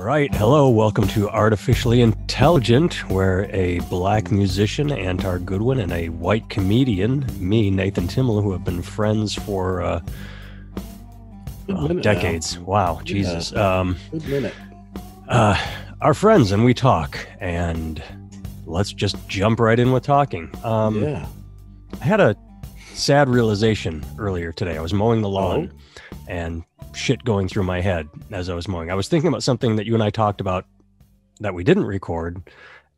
right. Hello. Welcome to Artificially Intelligent, where a black musician, Antar Goodwin, and a white comedian, me, Nathan Timmel, who have been friends for decades. Now. Wow. Jesus. Good minute. Are friends and we talk, and let's just jump right in with talking. Yeah. I had a sad realization earlier today. I was mowing the lawn and shit going through my head as I was mowing. I was thinking about something that you and I talked about that we didn't record,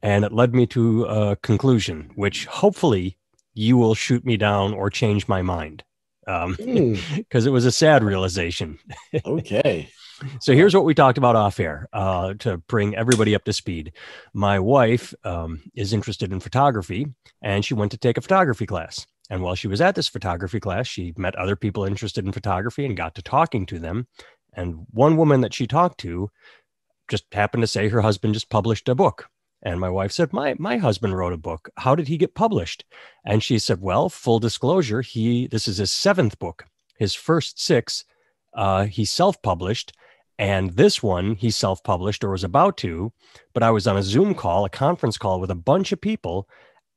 and it led me to a conclusion, which hopefully you will shoot me down or change my mind. Because it was a sad realization. Okay. So here's what we talked about off air to bring everybody up to speed. My wife is interested in photography, and she went to take a photography class. And while she was at this photography class, she met other people interested in photography and got to talking to them. And one woman that she talked to just happened to say her husband just published a book. And my wife said, my husband wrote a book. How did he get published? And she said, well, full disclosure, this is his 7th book. His first 6, he self-published. And this one he self-published or was about to, but I was on a Zoom call, a conference call with a bunch of people.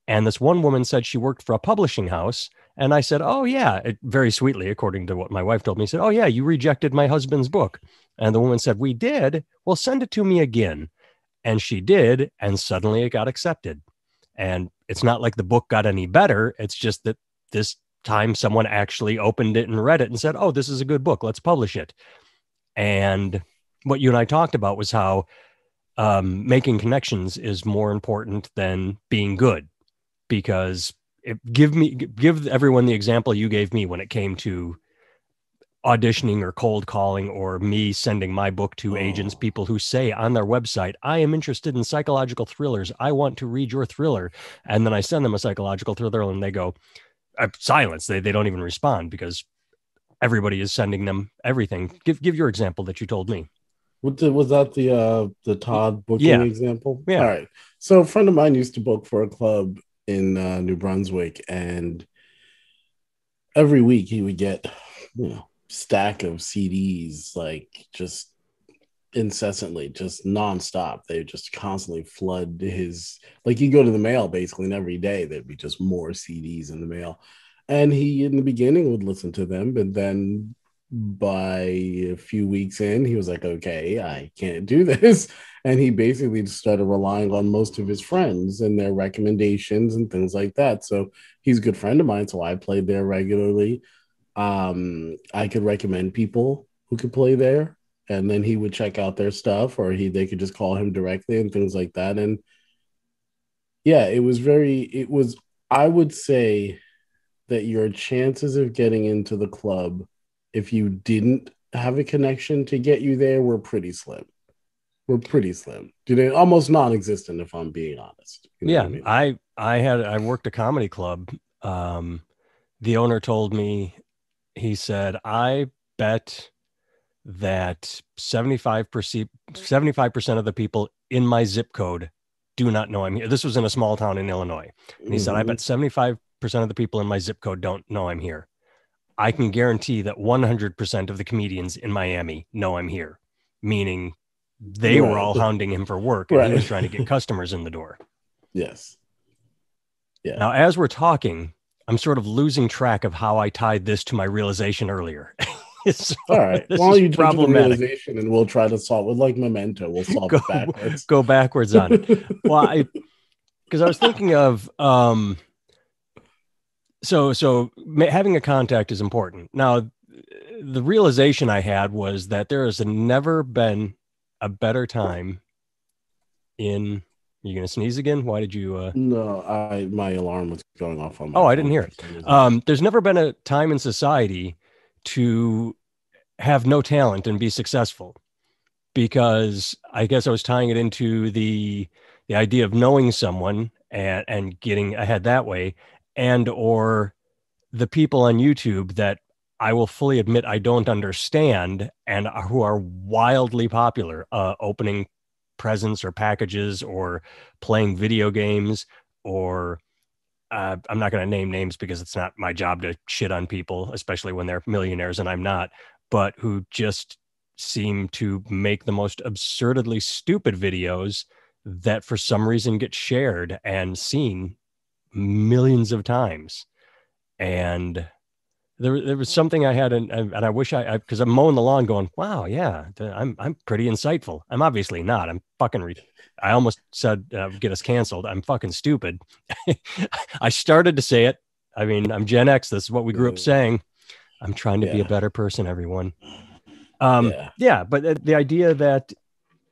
And this one woman said she worked for a publishing house. And I said, oh, yeah, very sweetly, according to what my wife told me, said, oh, yeah, you rejected my husband's book. And the woman said, we did. Well, send it to me again. And she did. And suddenly it got accepted. And it's not like the book got any better. It's just that this time someone actually opened it and read it and said, oh, this is a good book. Let's publish it. And what you and I talked about was how making connections is more important than being good. Because give everyone the example you gave me when it came to auditioning or cold calling or me sending my book to agents, people who say on their website, I am interested in psychological thrillers. I want to read your thriller. And then I send them a psychological thriller and they go, silence. They don't even respond because everybody is sending them everything. Give your example that you told me. Was that the Todd booking example? Yeah. All right. So a friend of mine used to book for a club in New Brunswick, and every week he would get stack of CDs, like just incessantly, just nonstop. They just constantly flood his, like, you go to the mail basically, and every day there'd be just more CDs in the mail. And he in the beginning would listen to them, but then by a few weeks in, he was like, okay, I can't do this. And he basically just started relying on most of his friends and their recommendations and things like that. So he's a good friend of mine, so I played there regularly. I could recommend people who could play there, and then he would check out their stuff, or they could just call him directly and things like that. And yeah, I would say that your chances of getting into the club, if you didn't have a connection to get you there, were pretty slim. Almost non-existent, if I'm being honest. You know what I mean? I worked a comedy club. The owner told me, he said, I bet that 75% of the people in my zip code do not know I'm here. This was in a small town in Illinois. And he said, I bet 75% of the people in my zip code don't know I'm here. I can guarantee that 100% of the comedians in Miami know I'm here, meaning they were all hounding him for work, and he was trying to get customers in the door. Yes. Yeah. Now, as we're talking, I'm sort of losing track of how I tied this to my realization earlier. So all right. Why don't you jump to the realization and we'll try to solve it like Memento. We'll solve it backwards. Go backwards on it. Well, because I was thinking of so having a contact is important. Now, the realization I had was that there has never been a better time in. You gonna sneeze again? Why did you? No, my alarm was going off on my phone. I didn't hear it. There's never been a time in society to have no talent and be successful, because I guess I was tying it into the idea of knowing someone and getting ahead that way, and or the people on YouTube that I will fully admit I don't understand and who are wildly popular, opening presents or packages or playing video games, or I'm not going to name names because it's not my job to shit on people, especially when they're millionaires and I'm not, but who just seem to make the most absurdly stupid videos that for some reason get shared and seen millions of times. And there was something I had, and I wish because I'm mowing the lawn going, wow, yeah, I'm pretty insightful. I'm obviously not. I'm fucking, I almost said, get us canceled. I'm fucking stupid. I started to say it. I mean, I'm Gen X. This is what we grew up saying. I'm trying to be a Yeah. better person, everyone. Yeah. Yeah, but the idea that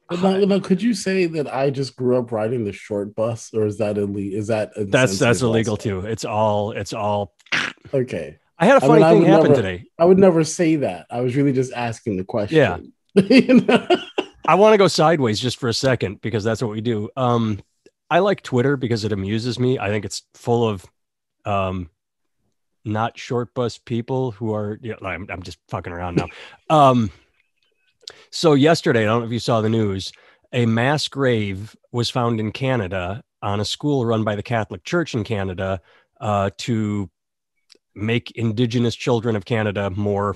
But now, could you say that I just grew up riding the short bus, or is that illegal? Is that that's insensitive illegal also? too. It's all. Okay. I had a I mean, funny thing happen today. I would never say that. I was really just asking the Yeah, question. You know? I want to go sideways just for a second because that's what we do. I like Twitter because it amuses me. I think it's full of um, not short bus people who are. Yeah, I'm just fucking around now. Um, so yesterday, I don't know if you saw the news. A mass grave was found in Canada on a school run by the Catholic Church in Canada to make Indigenous children of Canada more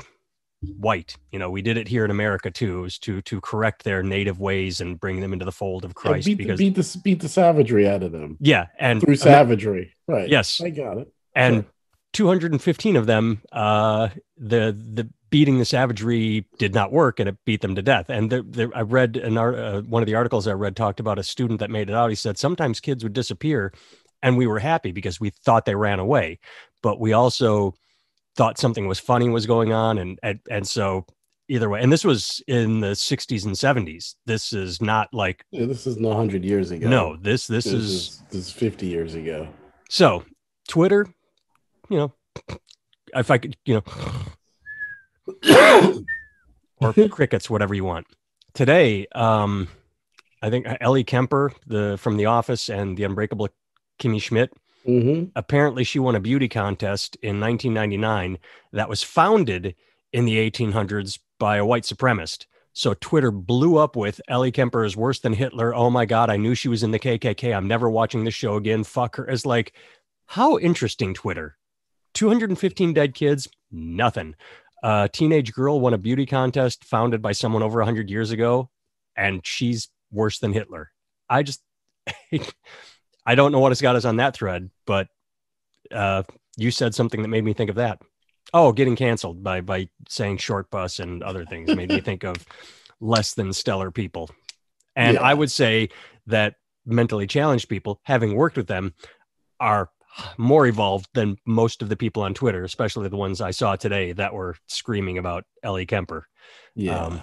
white. You know, we did it here in America too, is to correct their native ways and bring them into the fold of Yeah, Christ. Because beat the savagery out of them yeah, and through savagery. Right. yes, I got it. and Sure. 215 of them, the beating the savagery did not work, and it beat them to death. And I read one of the articles I read talked about a student that made it out. He said sometimes kids would disappear, and we were happy because we thought they ran away, but we also thought something was funny was going on, and so either way. And this was in the 60s and 70s. This is not like Yeah, this is 100 years no, ago. this is This is 50 years ago. so Twitter, you know, if I could, or crickets, whatever you want. Today, I think Ellie Kemper, the from The Office, and the Unbreakable Kimmy Schmidt. Mm-hmm. Apparently, she won a beauty contest in 1999 that was founded in the 1800s by a white supremacist. So Twitter blew up with Ellie Kemper is worse than Hitler. Oh my God, I knew she was in the KKK. I'm never watching this show again. Fuck her. It's like, how interesting, Twitter. 215 dead kids, nothing. A teenage girl won a beauty contest founded by someone over 100 years ago, and she's worse than Hitler. I just, I don't know what has got us on that thread, but you said something that made me think of that. Oh, getting canceled by saying short bus and other things made me think of less than stellar people. And I Yeah. would say that mentally challenged people, having worked with them, are more evolved than most of the people on Twitter, especially the ones I saw today that were screaming about Ellie Kemper. Yeah.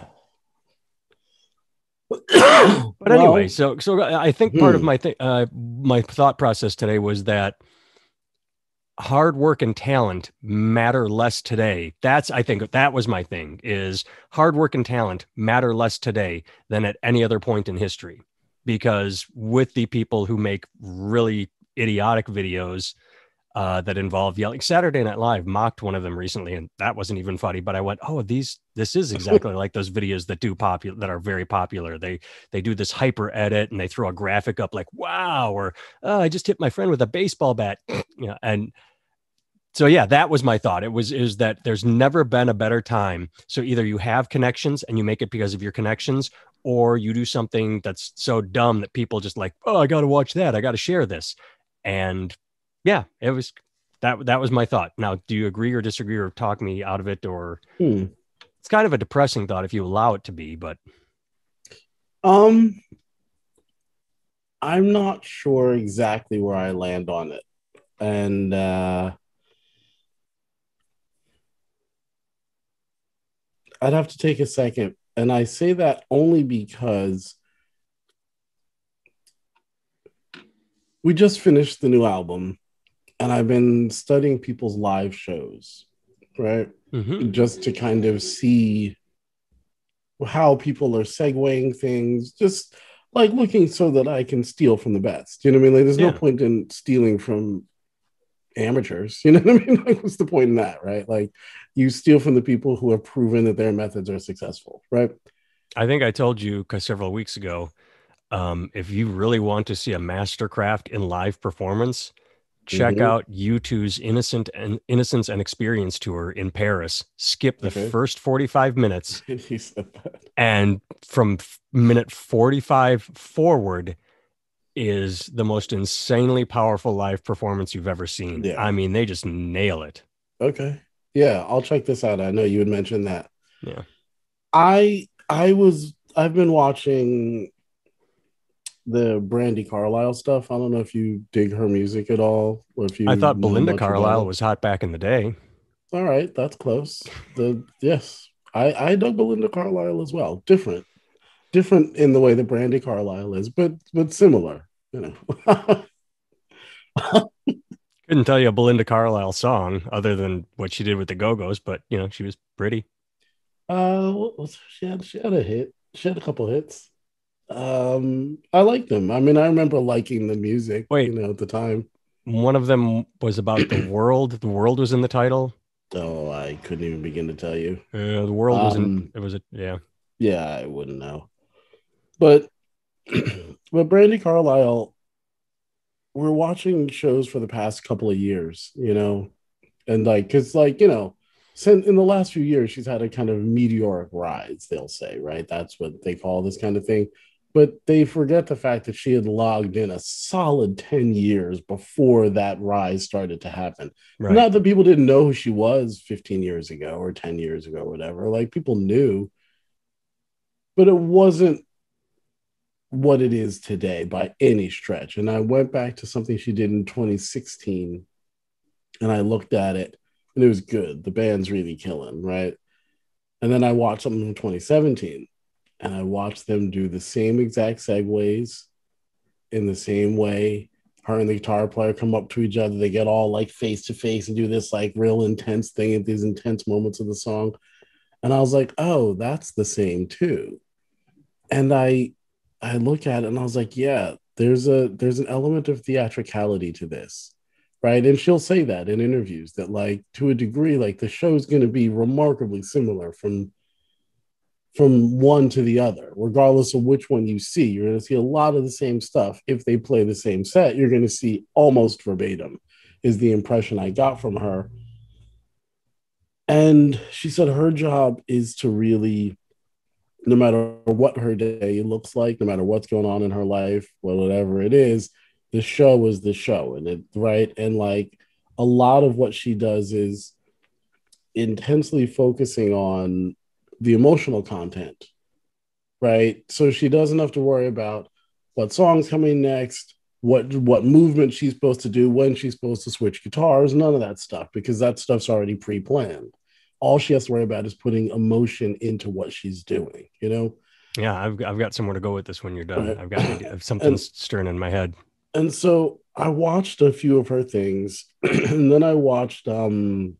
But anyway, Well, so I think part of hmm. my thought process today was that hard work and talent matter less today. I think that was my thing, is hard work and talent matter less today than at any other point in history. Because with the people who make really idiotic videos that involve yelling, Saturday Night Live mocked one of them recently, and that wasn't even funny. But I went, oh, this is exactly like those videos that are very popular. They do this hyper edit and they throw a graphic up like, wow, or oh, I just hit my friend with a baseball bat. And so yeah, that was my thought. Is that there's never been a better time. So either you have connections and you make it because of your connections, or you do something that's so dumb that people just like, oh, I got to watch that. I got to share this. And yeah, it was that was my thought. Now, do you agree or disagree or talk me out of it? Or Hmm. it's kind of a depressing thought if you allow it to be, but Um, I'm not sure exactly where I land on it. And I'd have to take a second. And I say that only because we just finished the new album and I've been studying people's live shows, right? mm-hmm. Just to kind of see how people are segueing things, just like looking so that I can steal from the best. You know what I mean? Like, there's no Yeah, point in stealing from amateurs. You know what I mean? Like, what's the point in that, right? Like, you steal from the people who have proven that their methods are successful, right? I think I told you several weeks ago, if you really want to see a mastercraft in live performance, check out U2's Innocence and Experience tour in Paris. Skip the Okay. first 45 minutes, He said that. and from minute 45 forward is the most insanely powerful live performance you've ever seen. Yeah. I mean, they just nail it. Okay. Yeah, I'll check this out. I know you had mentioned that. Yeah. I've been watching the Brandy Carlisle stuff. I don't know if you dig her music at all, or if I you thought know Belinda much about Carlisle it. was hot back in the day. All right, that's close. The Yes, I dug Belinda Carlisle as well. Different in the way that Brandy Carlisle is, but similar. You know. Couldn't tell you a Belinda Carlisle song other than what she did with the Go-Go's, but she was pretty. She had a hit. She had a couple hits. I liked them. I mean, I remember liking the music, Wait, at the time. one of them was about the world. The world was in the title. Oh, I couldn't even begin to tell you. The world was in. Um, It was a yeah. yeah, I wouldn't know. But but Brandy Carlisle, we're watching shows for the past couple of years, and like, cause like, since in the last few years, she's had a kind of meteoric rise, they'll say, right? That's what they call this kind of thing. But they forget the fact that she had logged in a solid 10 years before that rise started to happen. Right. Not that people didn't know who she was 15 years ago or 10 years ago, or whatever. Like, people knew, but it wasn't what it is today by any stretch. And I went back to something she did in 2016 and I looked at it and it was good. The band's really killing, right? And then I watched something from 2017 and I watched them do the same exact segues in the same way. Her and the guitar player come up to each other. They get all like face to face and do this like real intense thing at these intense moments of the song. And I was like, oh, that's the same too. And I look at it and I was like, yeah, there's an element of theatricality to this, right? And she'll say that in interviews that like to a degree, like the show's going to be remarkably similar from one to the other, regardless of which one you see. You're going to see a lot of the same stuff. If they play the same set, you're going to see almost verbatim, is the impression I got from her. And she said her job is to really, no matter what her day looks like, no matter what's going on in her life, whatever it is, the show is the show. And it, right. And like a lot of what she does is intensely focusing on the emotional content, right? So she doesn't have to worry about what song's coming next, what movement she's supposed to do, when she's supposed to switch guitars, none of that stuff, because that stuff's already pre-planned. All she has to worry about is putting emotion into what she's doing. Yeah, I've got somewhere to go with this when you're done. Right. I've got an idea of something and stirring in my head. and so I watched a few of her things, and then I watched Tall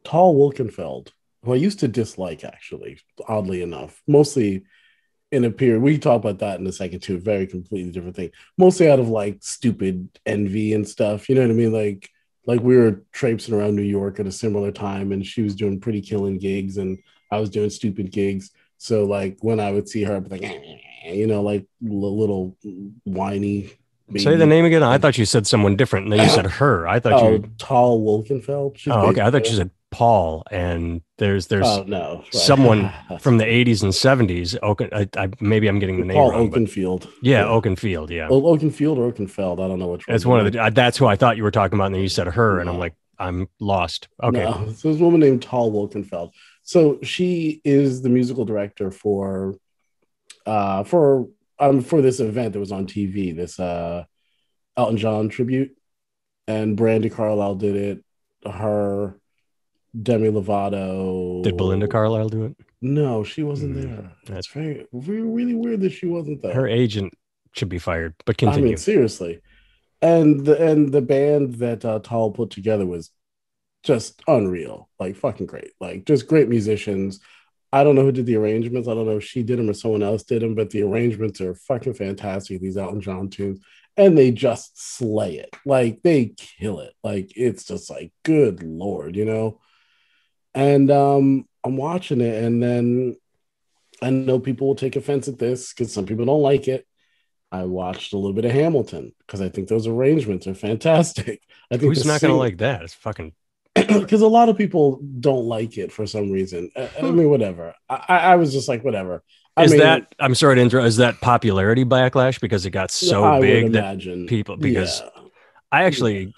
Wilkenfeld, who I used to dislike, actually, oddly enough, mostly in a period. We talk about that in a second too. Very completely different thing. Mostly out of like stupid envy and stuff. You know what I mean? Like we were traipsing around New York at a similar time, and she was doing pretty killing gigs, and I was doing stupid gigs. So like when I would see her, I'd be like, like little whiny Say the baby. name again. I thought you said someone different, and then you said her. I thought Oh, you. Tall Wilkenfeld. She's Oh, okay. bass I thought you player. said Paul. And there's Oh no, someone that's from the funny. '80s and '70s. Oaken. Maybe I'm getting the name Paul wrong, but Oakenfield. yeah, Yeah. Oakenfield. Yeah, Oakenfield or Oakenfeld. I don't know which one, it's but one of no, the. That's who I thought you were talking about, and then you said her, and I'm no, like, I'm lost. Okay, no. So this woman named Tall Wilkenfeld. So she is the musical director for this event that was on TV, this Elton John tribute, and Brandy Carlisle did it. Her, Demi did Belinda Lovato. Carlisle do it? No, she wasn't Mm, there. It's that's very, very really weird that she wasn't her there. agent should be fired. But I mean, continue. seriously. And the band that Tall put together was just unreal, like fucking great, like just great musicians. I don't know who did the arrangements. I don't know if she did them or someone else did them, but the arrangements are fucking fantastic. These Elton John tunes, and they just slay it. Like they kill it. Like it's just like good lord. And I'm watching it, and then I know people will take offense at this because some people don't like it. I watched a little bit of Hamilton because I think those arrangements are fantastic. I think the Who's not going to sing like that? It's fucking. because a lot of people don't like it for some reason. I Hmm. mean, whatever. I was just like, whatever. I Is mean, that, I'm sorry to interrupt, is that popularity backlash because it got so I would big that imagine. people, because Yeah. I Yeah. actually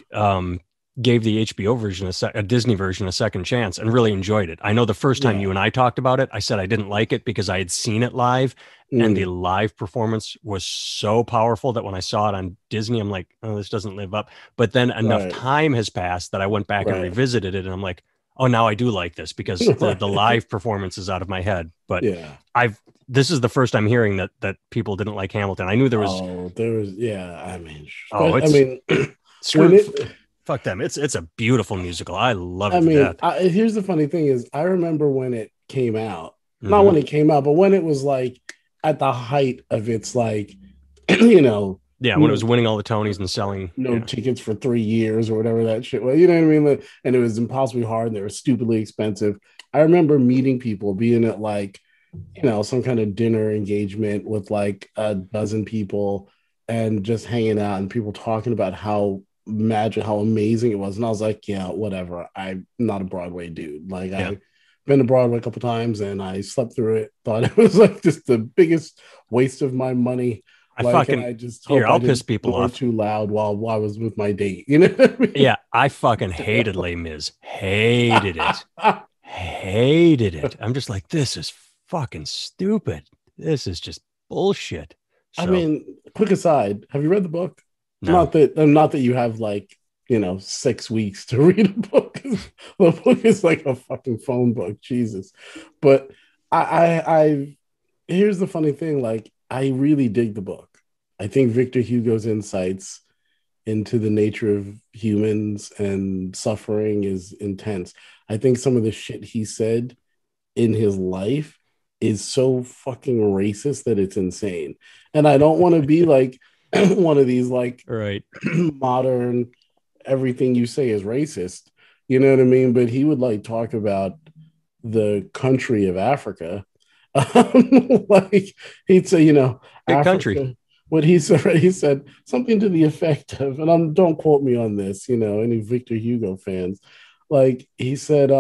gave the HBO version, a Disney version, a second chance and really enjoyed it. I know the first time you Yeah. and I talked about it, I said I didn't like it because I had seen it live and the Mm, live performance was so powerful that when I saw it on Disney, I'm like, oh, this doesn't live up. But then enough right. time has passed that I went back and Right. revisited it and I'm like, oh, now I do like this because the Right. live performance is out of my head. But Yeah. I've this is the first I'm hearing that people didn't like Hamilton. I knew there was, Oh, there was, yeah. I mean, oh, I it's mean, when screw it, fuck them. It's a beautiful musical. I love I it to mean, death. here's the funny thing is, I remember when it came out, not Hmm. when it came out, but when it was like at the height of its like, you know, Yeah, when it was no, winning all the Tonys and selling. no Yeah, tickets for 3 years or whatever that shit was. You know what I mean? And it was impossibly hard and they were stupidly expensive. I remember meeting people, being at like, some kind of dinner engagement with like a dozen people and just hanging out and people talking about how magic, how amazing it was. And I was like, yeah, whatever. I'm not a Broadway dude. Like yeah. I've been to Broadway a couple times and I slept through it. Thought it was like just the biggest waste of my money. I Like, and fucking I just here. hope I I'll piss didn't people snore off. too loud while I was with my date. You know what I mean? Yeah, I fucking hated Les Mis. Hated it. Hated it. I'm just like, this is fucking stupid. This is just bullshit. I So mean, quick aside, have you read the book? no. Not that you have like, 6 weeks to read a book. The book is like a fucking phone book, Jesus. But I here's the funny thing, like I really dig the book. I think Victor Hugo's insights into the nature of humans and suffering is intense. I think some of the shit he said in his life is so fucking racist that it's insane. And I don't want to be like one of these like Right. modern everything you say is racist. You know what I mean? But he would like talk about the country of Africa. Like he'd say, Big country. Africa. What he said something to the effect of, and don't quote me on this, any Victor Hugo fans. Like he said,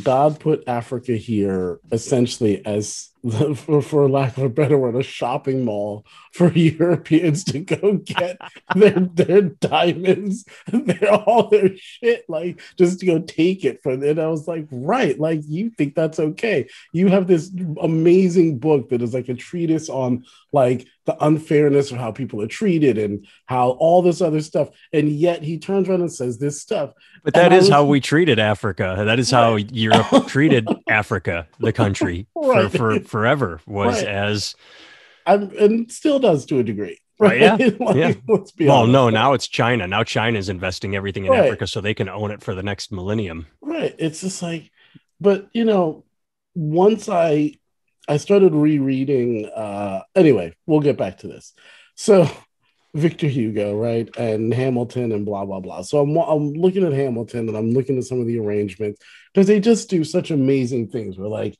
God put Africa here essentially as, for lack of a better word, a shopping mall for Europeans to go get their diamonds, all their shit, like just to go take it from it. And I was like, right, like you think that's okay? You have this amazing book that is like a treatise on like the unfairness of how people are treated and how all this other stuff, and yet he turns around and says this stuff, But and that I is how was we treated Africa. That is how right. Europe treated Africa, the country, for Right. forever was Right. as And still does to a degree, right. Yeah. right? Yeah. Like, let's be Well, honest. no, Like, now it's China. Now China's investing everything in right, Africa so they can own it for the next millennium. right. It's just like, but once I started rereading. Anyway, we'll get back to this. So Victor Hugo, right, and Hamilton, and blah blah blah. So I'm looking at Hamilton, and I'm looking at some of the arrangements because they just do such amazing things. Where like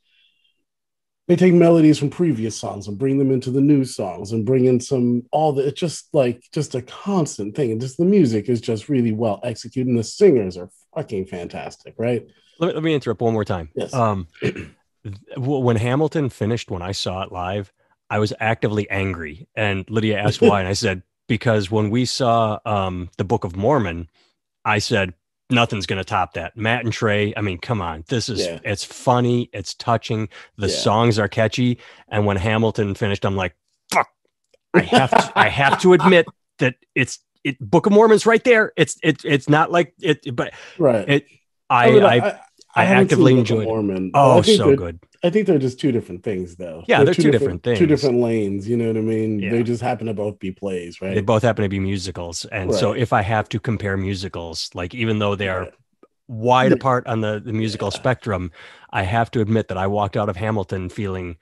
they take melodies from previous songs and bring them into the new songs and bring in some all the it's just like just a constant thing, and just the music is just really well executed and the singers are fucking fantastic, right? Let me interrupt one more time. Yes. When Hamilton finished, when I saw it live, I was actively angry. And Lydia asked why. And I said, because when we saw the Book of Mormon, I said, nothing's going to top that. Matt and Trey, I mean, come on. Yeah. It's funny. It's touching. The Yeah. songs are catchy. And when Hamilton finished, I'm like, fuck, I have to admit that Book of Mormon's right there. It's not like it, but Right. it, I mean, I, I I haven't seen actively Book of enjoyed it. Mormon, but Oh, so good. I think they're just two different things, though. Yeah, They're they're two different two things. different lanes. You know what I mean? They Yeah. just happen to both be plays, They right? both happen to be musicals. And so Right. if I have to compare musicals, like even though they are Right. wide Yeah. apart on the musical Yeah. spectrum, I have to admit that I walked out of Hamilton feeling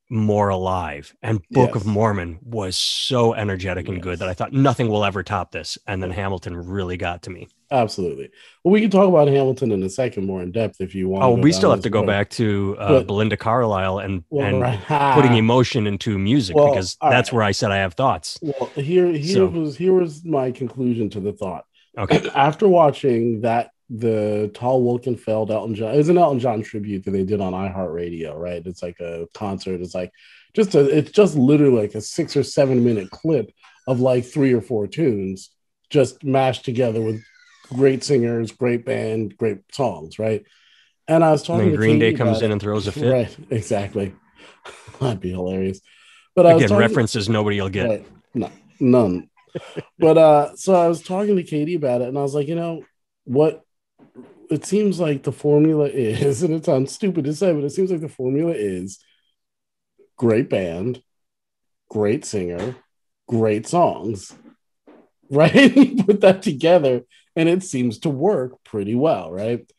more alive. And Book of Yes. Mormon was so energetic and good that I Yes. thought nothing will ever top this. And then Hamilton really got to me. Absolutely. Well, we can talk about Hamilton in a second more in depth if you want to Oh, go we down still have this to go road. back to But Belinda Carlisle well, and right. putting Ha. emotion into music Well, because all that's right. where I said I have thoughts. Well, here So, was here was my conclusion to the thought. okay. After watching that the Tall Wilkenfeld Elton John, it was an Elton John tribute that they did on iHeartRadio, right? It's like a concert. It's like it's just literally like a 6 or 7 minute clip of like three or four tunes just mashed together with great singers, great band, great songs, right? And I was And talking then to Green Day Katie comes about in it. and throws a fit. Right, exactly. That'd be hilarious. But I was Again, talking, references nobody will get. right, no, none. But so I was talking to Katie about it, and I was like, what it seems like the formula is, and it sounds stupid to say, but it seems like the formula is great band, great singer, great songs, right? You put that together, and it seems to work pretty well, right?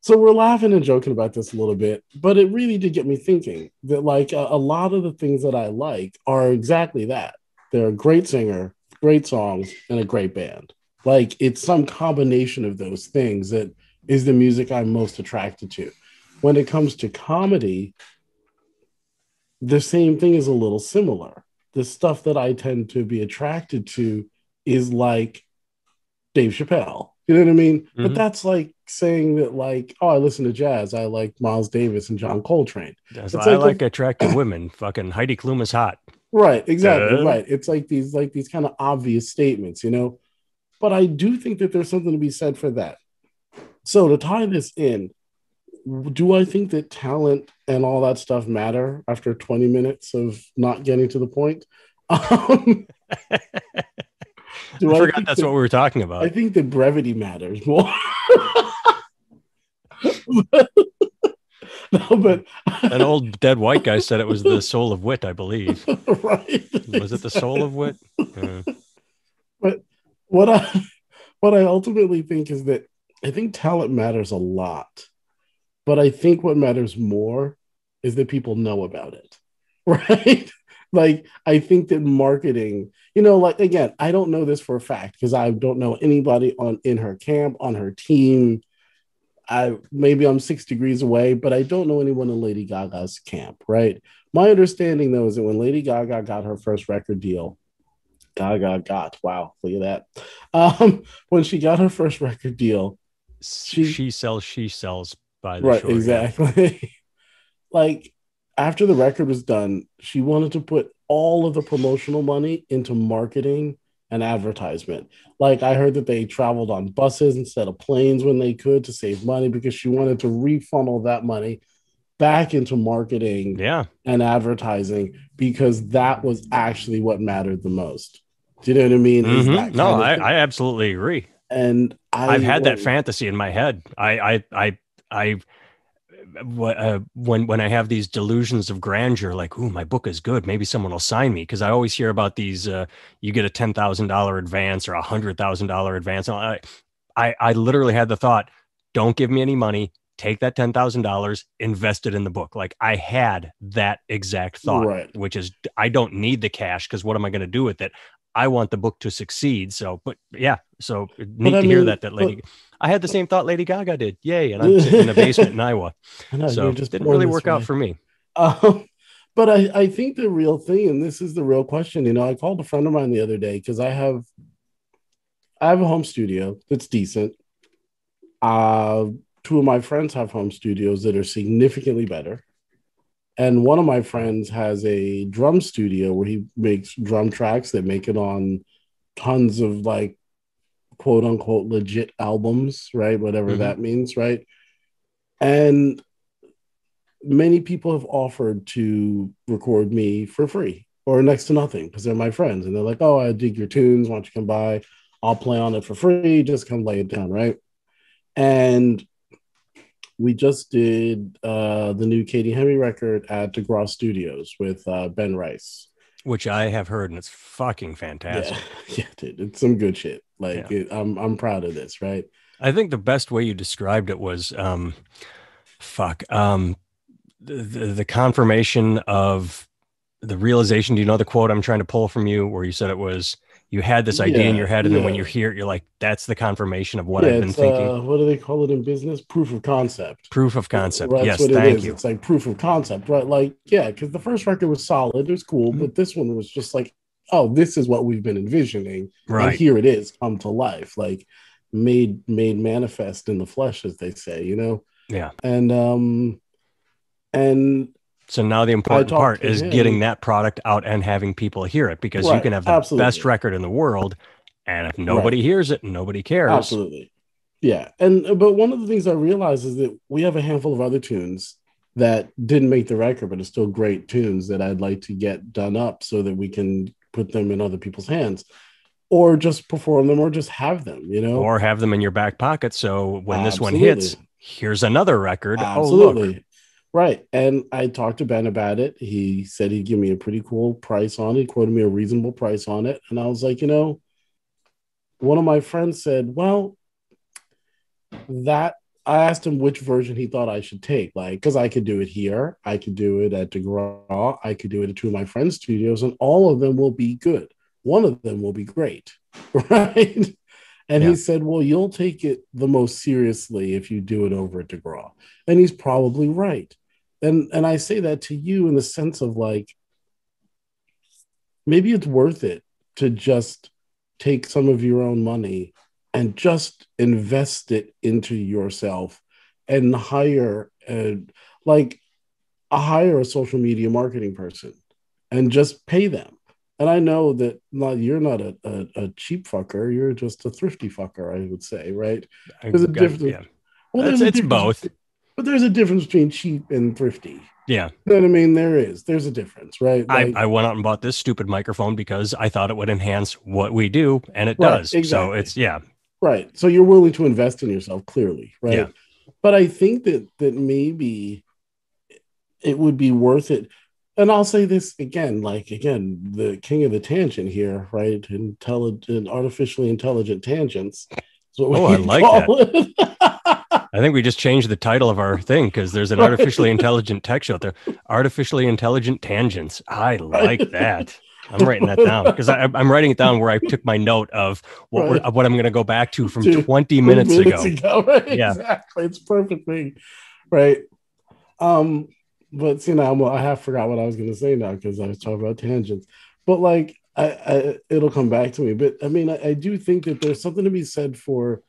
So we're laughing and joking about this a little bit, but it really did get me thinking that like a lot of the things that I like are exactly that. They're a great singer, great songs, and a great band. Like it's some combination of those things that is the music I'm most attracted to. When it comes to comedy, the same thing is a little similar. The stuff that I tend to be attracted to is like Dave Chappelle. You know what I mean? But Mm-hmm. that's like saying that, like, oh, I listen to jazz. I like Miles Davis and John Coltrane. It's I like like attractive women. Fucking Heidi Klum is hot. right, exactly, Duh. right. It's like these kind of obvious statements, you know. But I do think that there's something to be said for that. So to tie this in, do I think that talent and all that stuff matter after 20 minutes of not getting to the point? Um, I do I forgot think that's what that we were talking I about. think that brevity matters more? No, but An old dead white guy said it was the soul of wit, I believe. right. Was it the soul of wit? Uh, But what I what I ultimately think is that I think talent matters a lot, but I think what matters more is that people know about it. Right? Like I think that marketing, like again, I don't know this for a fact because I don't know anybody on in her camp, on her team. I maybe I'm 6 degrees away, but I don't know anyone in Lady Gaga's camp, right? My understanding though is that when Lady Gaga got her first record deal, Gaga got wow, look at that. When she got her first record deal, she she sells by the right, shore. Yeah. exactly. Like after the record was done, she wanted to put all of the promotional money into marketing and advertisement. Like I heard that they traveled on buses instead of planes when they could to save money because she wanted to refunnel that money back into marketing Yeah. and advertising because that was actually what mattered the most. Do you know what I mean? Is that No, kind of thing. I absolutely agree. And I've I had that like fantasy in my head. I when I have these delusions of grandeur, like, ooh, my book is good. Maybe someone will sign me because I always hear about these. You get a $10,000 advance or $100,000 advance. I literally had the thought, don't give me any money. Take that $10,000, invest it in the book. Like I had that exact thought, right. which is I don't need the cash because what am I going to do with it? I want the book to succeed. So, but yeah, so But neat I to hear mean, that but Lady. I had the same thought Lady Gaga did. Yay! And I'm sitting in a basement in Iowa, I know you're so just didn't born really this work out way. for me. Um, but I think the real thing, and this is the real question, I called a friend of mine the other day because I have a home studio that's decent. Uh, Two of my friends have home studios that are significantly better. And one of my friends has a drum studio where he makes drum tracks that make it on tons of like quote unquote legit albums, right? Whatever Hmm. that means, right? And many people have offered to record me for free or next to nothing because they're my friends. And they're like, oh, I dig your tunes. Why don't you come by? I'll play on it for free. Just come lay it down, right? And we just did the new Katie Hemi record at DeGraw Studios with Ben Rice. Which I have heard, and it's fucking Yeah, fantastic. yeah, dude, it's some good shit. Yeah, I'm proud of this, right? I think the best way you described it was, fuck, the confirmation of the realization. Do you know the quote I'm trying to pull from you, where you said it was You had this idea in your Yeah, head, and then when you yeah. hear it, you're like, that's the confirmation of what Yeah, I've been it's thinking. what do they call it in business? Proof of concept. Proof of concept. That's Yes, what it thank is. you. It's like proof of concept, right? Like, yeah, because the first record was solid, it was cool, Mhm. but this one was just like, oh, this is what we've been envisioning, and Right. here it is, come to life, like made manifest in the flesh, as they say, you know. Yeah. And So now the I important talked part to is getting him, that product out and having people hear it, because you can right? have the best Absolutely, record in the world. And if right, nobody hears it and nobody cares, absolutely. Yeah, and but one of the things I realized is that we have a handful of other tunes that didn't make the record, but are still great tunes that I'd like to get done up so that we can put them in other people's hands, or just perform them, or just have them. You know, or have them in your back pocket. So when this one hits, absolutely, here's another record. Oh, look. absolutely, right. And I talked to Ben about it. He said he'd give me a pretty cool price on it. He quoted me a reasonable price on it, and I was like, you know, one of my friends said, well, that I asked him which version he thought I should take, like, because I could do it here, I could do it at DeGraw, I could do it at two of my friends' studios, and all of them will be good. One of them will be great, right? And he Yeah. said, well, you'll take it the most seriously if you do it over at DeGraw. And he's probably right. And I say that to you in the sense of like, maybe it's worth it to just take some of your own money and just invest it into yourself and like hire a social media marketing person and just pay them. And I know that you're not a cheap fucker, you're just a thrifty fucker, I would say, right? There's a difference. Yeah. Well, there's a It's difference, both. but there's a difference between cheap and thrifty. Yeah. You know what I mean? There's a difference, right? Like, I went out and bought this stupid microphone because I thought it would enhance what we do, and it right, does. So exactly. it's, yeah. Right. So you're willing to invest in yourself, clearly, Yeah. right? But I think that maybe it would be worth it. And I'll say this again, like again, the king of the tangent here, right? Intelligent, artificially intelligent tangents is what Oh, I we like that. call it. I think we just changed the title of our thing because there's an artificially right. intelligent tech show out there. Artificially intelligent tangents. I Right. like that. I'm writing that down because I'm writing it down where I took my note of right. what I'm going to go back to from Dude, 20 20 minutes minutes ago. ago, right? Yeah. Exactly. It's perfect thing. Right. Um, but you know, I have forgot what I was going to say now because I was talking about tangents. But like, it'll come back to me. But I mean, I do think that there's something to be said for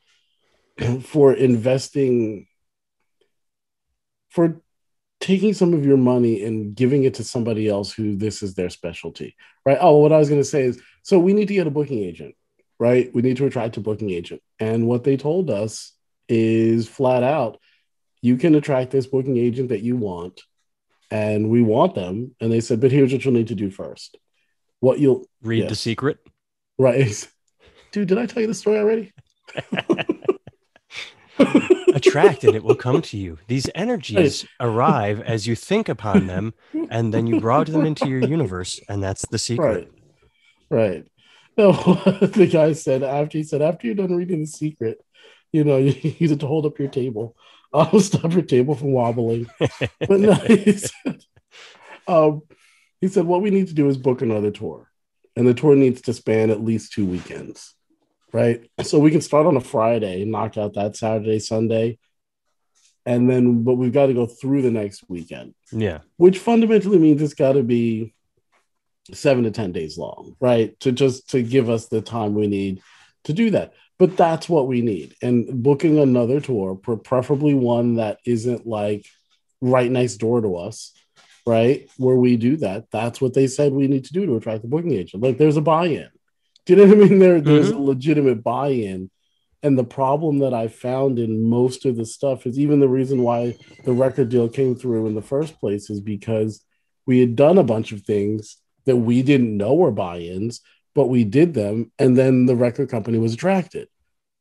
for investing, for taking some of your money and giving it to somebody else who this is their specialty, right? Oh, what I was going to say is, so we need to get a booking agent, right? We need to attract a booking agent, and what they told us is flat out, you can attract this booking agent that you want and we want them. And they said, but here's what you'll need to do first. What you'll, Read The yes, Secret. right. Dude, did I tell you the story already? Attract and it will come to you. These right. energies arrive as you think upon them, and then you draw them into your universe, and that's the secret. Right. Right. No, the guy said after you're done reading The Secret, you know, you need to hold up your table. I'll stop your table from wobbling. But no, um, he said, what we need to do is book another tour. And the tour needs to span at least 2 weekends. Right. So we can start on a Friday, knock out that Saturday, Sunday, and then, but we've got to go through the next weekend, Yeah. which fundamentally means it's got to be 7 to 10 days long, right? To give us the time we need to do that. But that's what we need. And booking another tour, preferably one that isn't like right next door to us, right? Where we do that. That's what they said we need to do to attract the booking agent. Like there's a buy-in. Do you know what I mean? There's Mm-hmm. a legitimate buy-in. And the problem that I found in most of the stuff is even the reason why the record deal came through in the first place is because we had done a bunch of things that we didn't know were buy-ins, but we did them. And then the record company was attracted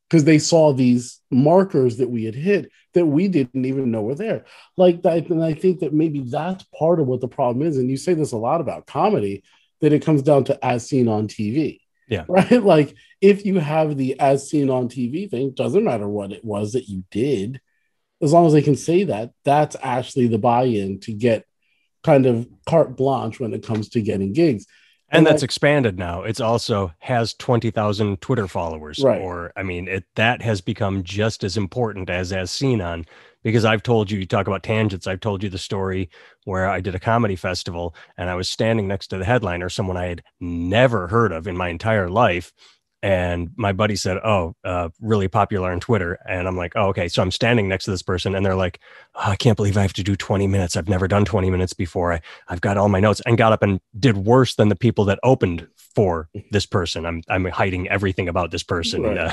because they saw these markers that we had hit that we didn't even know were there. Like that, and I think that maybe that's part of what the problem is. And you say this a lot about comedy, that it comes down to as seen on TV, Yeah. right? Like if you have the as seen on TV thing, doesn't matter what it was that you did, as long as they can say that, that's actually the buy-in to get kind of carte blanche when it comes to getting gigs. And And that's I expanded now. It's also has 20,000 Twitter followers, right. or I mean, that has become just as important as seen on, because I've told you, you talk about tangents. I've told you the story where I did a comedy festival and I was standing next to the headliner, someone I had never heard of in my entire life. And my buddy said, "Oh, really popular on Twitter." And I'm like, "Oh, okay." So I'm standing next to this person and they're like, "Oh, I can't believe I have to do 20 minutes. I've never done 20 minutes before. I've got all my notes," and got up and did worse than the people that opened for this person. I'm hiding everything about this person, Right.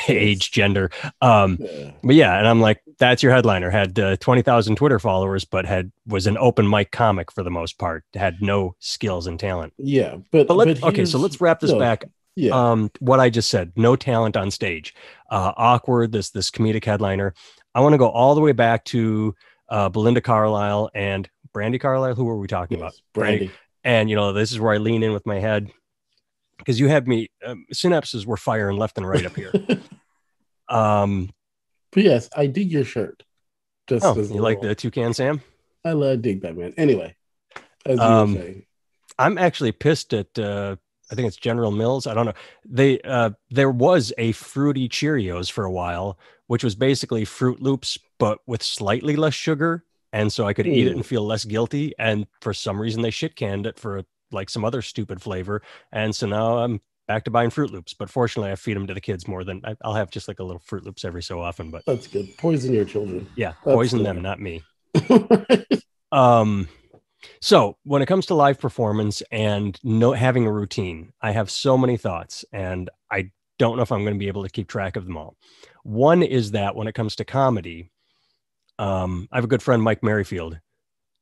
age, Yes. gender. Um, Yeah. but yeah, and I'm like, that's your headliner. Had 20,000 Twitter followers, but was an open mic comic for the most part. Had no skills and talent. Yeah. But But okay, so here's let's wrap this no. back. Yeah. What I just said, no talent on stage, awkward. This comedic headliner. I want to go all the way back to Belinda Carlisle and Brandy Carlisle. Who were we talking about? Yes. Brandy. Brandy. And this is where I lean in with my head because you had me. Synapses were firing left and right up here. But Um, yes, I dig your shirt. Just oh, as a you like little, the Toucan Sam? I dig that, man. Anyway, as you were Um, saying. I'm actually pissed at I think it's General Mills. I don't know. There was a fruity Cheerios for a while, which was basically Fruit Loops but with slightly less sugar, and so I could eat it and Hmm. feel less guilty. And for some reason, they shit canned it for like some other stupid flavor, and so now I'm back to buying Fruit Loops. But fortunately, I feed them to the kids more than I'll have just like a little Fruit Loops every so often. But That's good. Poison your children. yeah, That's poison the them, way. not me. Um, so when it comes to live performance and no having a routine, I have so many thoughts and I don't know if I'm going to be able to keep track of them all. One is that when it comes to comedy, I have a good friend, Mike Merrifield,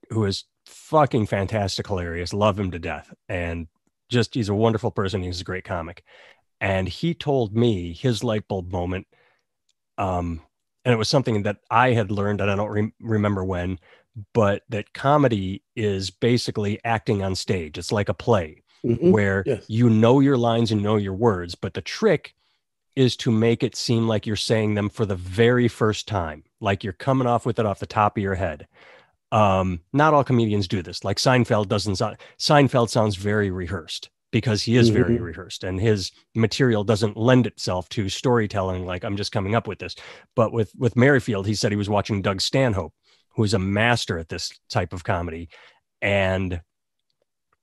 who is fucking fantastic, hilarious, love him to death. And just, he's a wonderful person. He's a great comic. And he told me his light bulb moment. Um, and it was something that I had learned and I don't remember when, but that comedy is basically acting on stage. It's like a play Hmm. where Yes. you know your lines and know your words, but the trick is to make it seem like you're saying them for the very first time, like you're coming off with it off the top of your head. Not all comedians do this. Like Seinfeld sounds very rehearsed because he is very Hmm. rehearsed and his material doesn't lend itself to storytelling like I'm just coming up with this. But with Merrifield, he said he was watching Doug Stanhope, who is a master at this type of comedy. And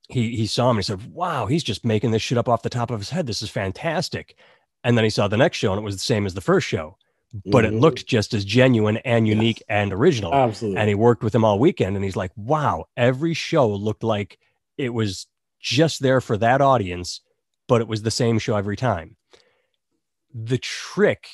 he saw him and he said, "Wow, he's just making this shit up off the top of his head. This is fantastic." And then he saw the next show and it was the same as the first show, but it Hmm. looked just as genuine and unique Yes. and original. And he Absolutely. worked with him all weekend and he's like, "Wow, every show looked like it was just there for that audience, but it was the same show every time." The trick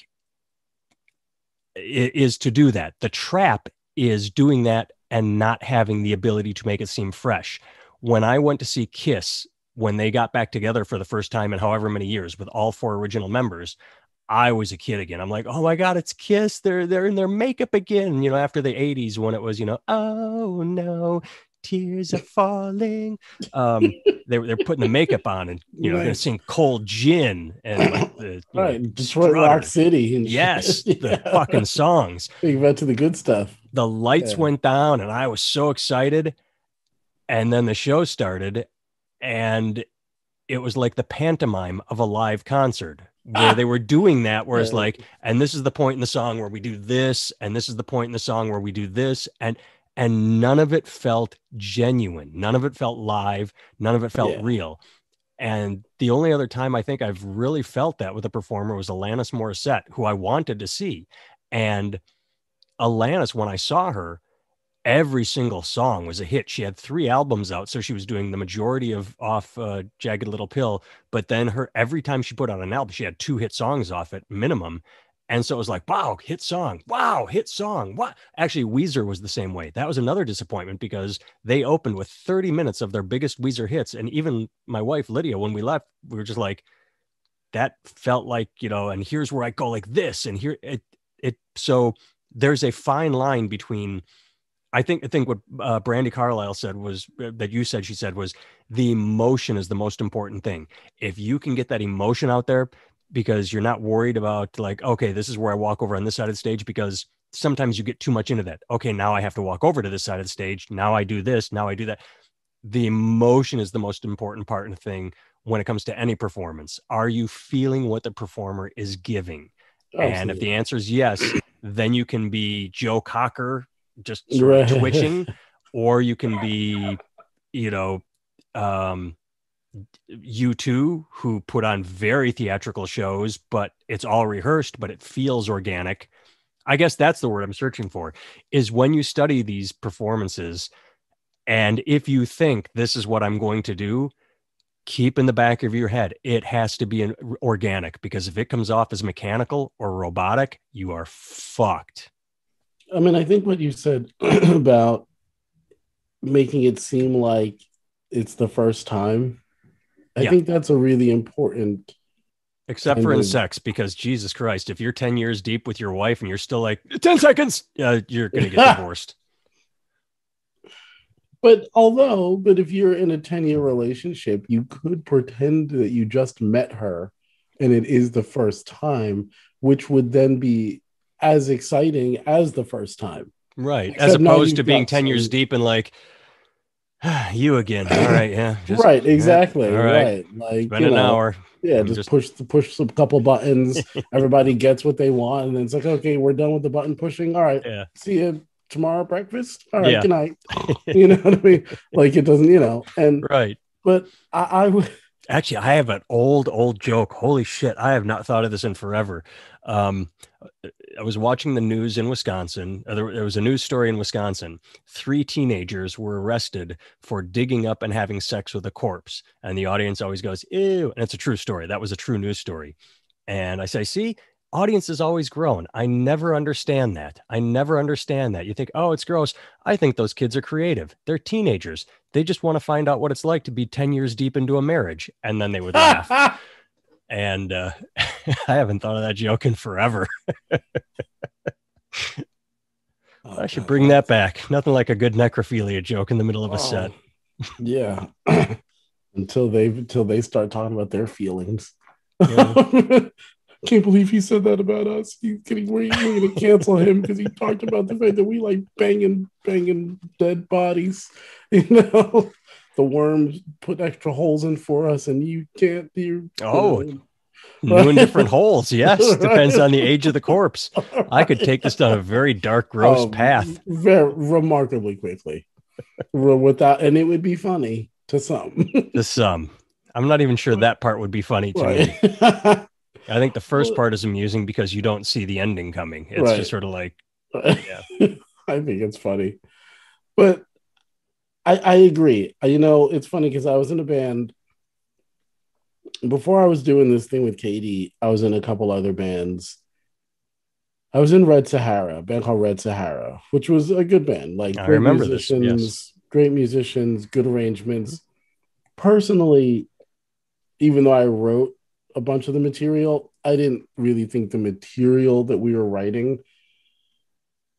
is to do that. The trap is doing that and not having the ability to make it seem fresh. When I went to see Kiss, when they got back together for the first time in however many years with all four original members, I was a kid again. I'm like, oh my God, it's Kiss. They're in their makeup again. After the 80s when it was, oh no, tears are falling. They're putting the makeup on and going to Nice. sing Cold Gin and like the Right. Detroit Rock Strutter. City and shit. Yes, the Yeah. fucking songs. Think back to the good stuff. The lights Yeah. went down and I was so excited. And then the show started and it was like the pantomime of a live concert where they Ah. were doing that, where it's Yeah. like, and this is the point in the song where we do this, and this is the point in the song where we do this, and none of it felt genuine. None of it felt live. None of it felt Yeah. real. And the only other time I think I've really felt that with a performer was Alanis Morissette, who I wanted to see. And Alanis, when I saw her, every single song was a hit. She had 3 albums out, so she was doing the majority of off Jagged Little Pill. But then every time she put out an album, she had 2 hit songs off it minimum. And so it was like, wow, hit song, wow, hit song. What? Actually, Weezer was the same way. That was another disappointment because they opened with 30 minutes of their biggest Weezer hits. And even my wife, Lydia, when we left, we were just like, that felt like, and here's where I go like this. And here so there's a fine line between I think what Brandy Carlisle said was that you said she said was the emotion is the most important thing. If you can get that emotion out there, because you're not worried about like, okay, this is where I walk over on this side of the stage, because sometimes you get too much into that. Okay, now I have to walk over to this side of the stage. Now I do this. Now I do that. the emotion is the most important part and thing when it comes to any performance. Are you feeling what the performer is giving? And if the Absolutely. answer is yes, then you can be Joe Cocker, just sort of Right. twitching, or you can be, you know, um, U2, who put on very theatrical shows, but it's all rehearsed, but it feels organic. I guess that's the word I'm searching for, is when you study these performances, and if you think this is what I'm going to do, keep in the back of your head, it has to be an organic, because if it comes off as mechanical or robotic, you are fucked. I mean, I think what you said about making it seem like it's the first time, I Yeah. think that's a really important Except for kind in of. sex, because Jesus Christ, if you're 10 years deep with your wife and you're still like 10 seconds, you're going to get divorced. but if you're in a 10-year relationship, you could pretend that you just met her and it is the first time, which would then be as exciting as the first time. Right. As Except now opposed to you've being got 10 years some. deep and like, you again. All right. Yeah. Just, Right, all right. exactly. All right. Right. It's Like, been an hour. yeah, I'm just just, push some couple buttons. Everybody gets what they want, and then it's like, okay, we're done with the button pushing. All right, yeah. see you tomorrow at breakfast. All right, Yeah. good night. You know what I mean? Like it doesn't, and Right. but I would. Actually, I have an old joke. Holy shit. I have not thought of this in forever. Um, I was watching the news in Wisconsin. There was a news story in Wisconsin. 3 teenagers were arrested for digging up and having sex with a corpse. And the audience always goes, ew. And it's a true story. That was a true news story. And I say, see, audience is always grown. I never understand that. I never understand that. You think, oh, it's gross. I think those kids are creative. They're teenagers. They just want to find out what it's like to be 10 years deep into a marriage. And then they would laugh. And I haven't thought of that joke in forever. Oh I should God, bring that back. Nothing like a good necrophilia joke in the middle of a oh set. yeah. Until they start talking about their feelings. Yeah. Can't believe he said that about us. We're gonna cancel him because he talked about the fact that we like banging dead bodies. You know, the worms put extra holes in for us, and you can't. Oh, new and Right, different holes. Yes. Depends on the age of the corpse. I could right. take this down a very dark, gross path. Very remarkably quickly, without, and it would be funny to some. This I'm not even sure that part would be funny to Right. me. I think the first part is amusing because you don't see the ending coming. It's just Right. sort of like, Right. yeah. I think it's funny. But I agree. It's funny because I was in a band before I was doing this thing with Katie. I was in a couple other bands. I was in Red Sahara, a band called Red Sahara, which was a good band, like I remember this. Yes. great musicians, good arrangements. Personally, even though I wrote a bunch of the material, I didn't really think the material that we were writing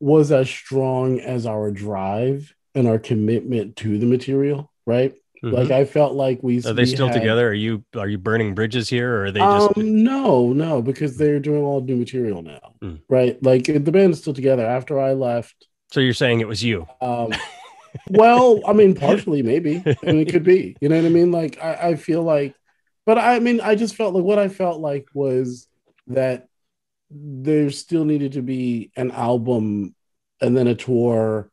was as strong as our drive and our commitment to the material, right? Mm-hmm. Like I felt like Are they we still had. together? Are you burning bridges here, or are they just? No, because they're doing all new material now, Mm. right? Like the band is still together after I left. So you're saying it was you? Um, well, I mean, partially maybe. I mean, it could be. You know what I mean? Like I feel like, but I mean, I just felt like what I felt like was that there still needed to be an album and then a tour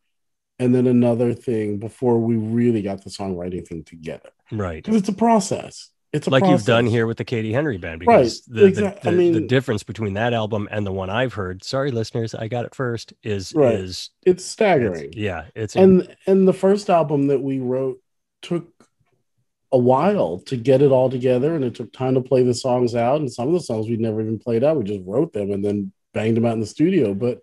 and then another thing before we really got the songwriting thing together. Right. Because it's a process. It's a Like you've done process. here with the Katie Henry band, Right. because the the Exactly. I the the mean, difference between that album and the one I've heard, sorry listeners, I got it first, is right. is It's it's staggering. yeah, it's And the first album that we wrote took a while to get it all together and it took time to play the songs out. And some of the songs we never even played out. We just wrote them and then banged them out in the studio. But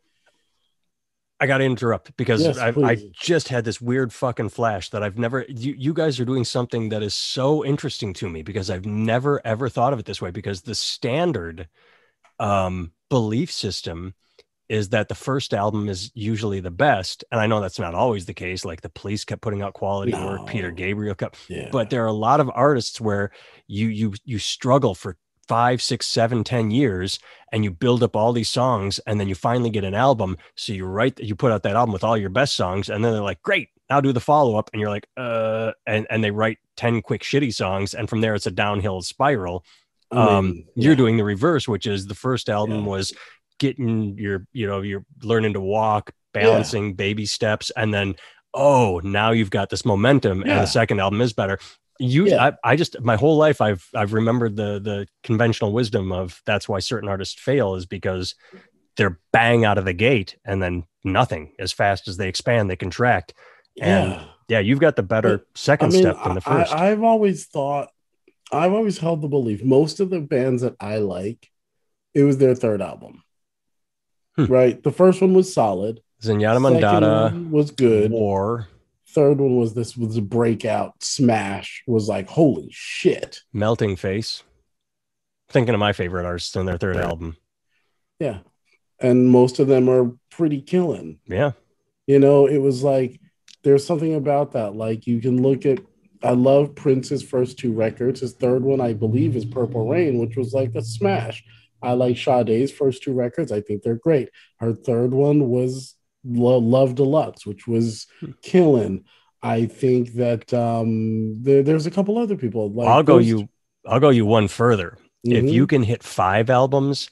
I got to interrupt because yes, I please. just had this weird fucking flash that I've never. You guys are doing something that is so interesting to me because I've never ever thought of it this way. Because the standard belief system is that the first album is usually the best, and I know that's not always the case. Like the Police kept putting out quality work, Peter No. Gabriel kept, but Yeah. there are a lot of artists where you struggle for 5, 6, 7, 10 years, and you build up all these songs, and then you finally get an album. So you put out that album with all your best songs, and then they're like, great, now do the follow-up. And you're like, and they write 10 quick shitty songs, and from there it's a downhill spiral. I mean, You're yeah, doing the reverse, which is the first album yeah, was getting you're learning to walk, yeah, balancing baby steps, and then, oh, now you've got this momentum, and the yeah, second album is better. yeah, I just, my whole life I've remembered the conventional wisdom of that's why certain artists fail, is because they're bang out of the gate and then nothing. As fast as they expand, they contract. And yeah. yeah, you've got the better But I second mean, step than the first. I've always held the belief most of the bands that I like, it was their third album, Hmm. right? The first one was solid. Zenyatta Second Mandata, one was good. War, Third one was a breakout smash. Was like, holy shit. Melting Face. Thinking of my favorite artists in their third album. Yeah. And most of them are pretty killing. Yeah. It was like there's something about that. Like you can look at I love Prince's first two records. His third one, I believe, is Purple Rain, which was like a smash. I like Sade's first two records. I think they're great. Her third one was Love Deluxe, which was killing. I think that there's a couple other people I'll like go those. you I'll go you one further. If you Mm-hmm. can hit 5 albums,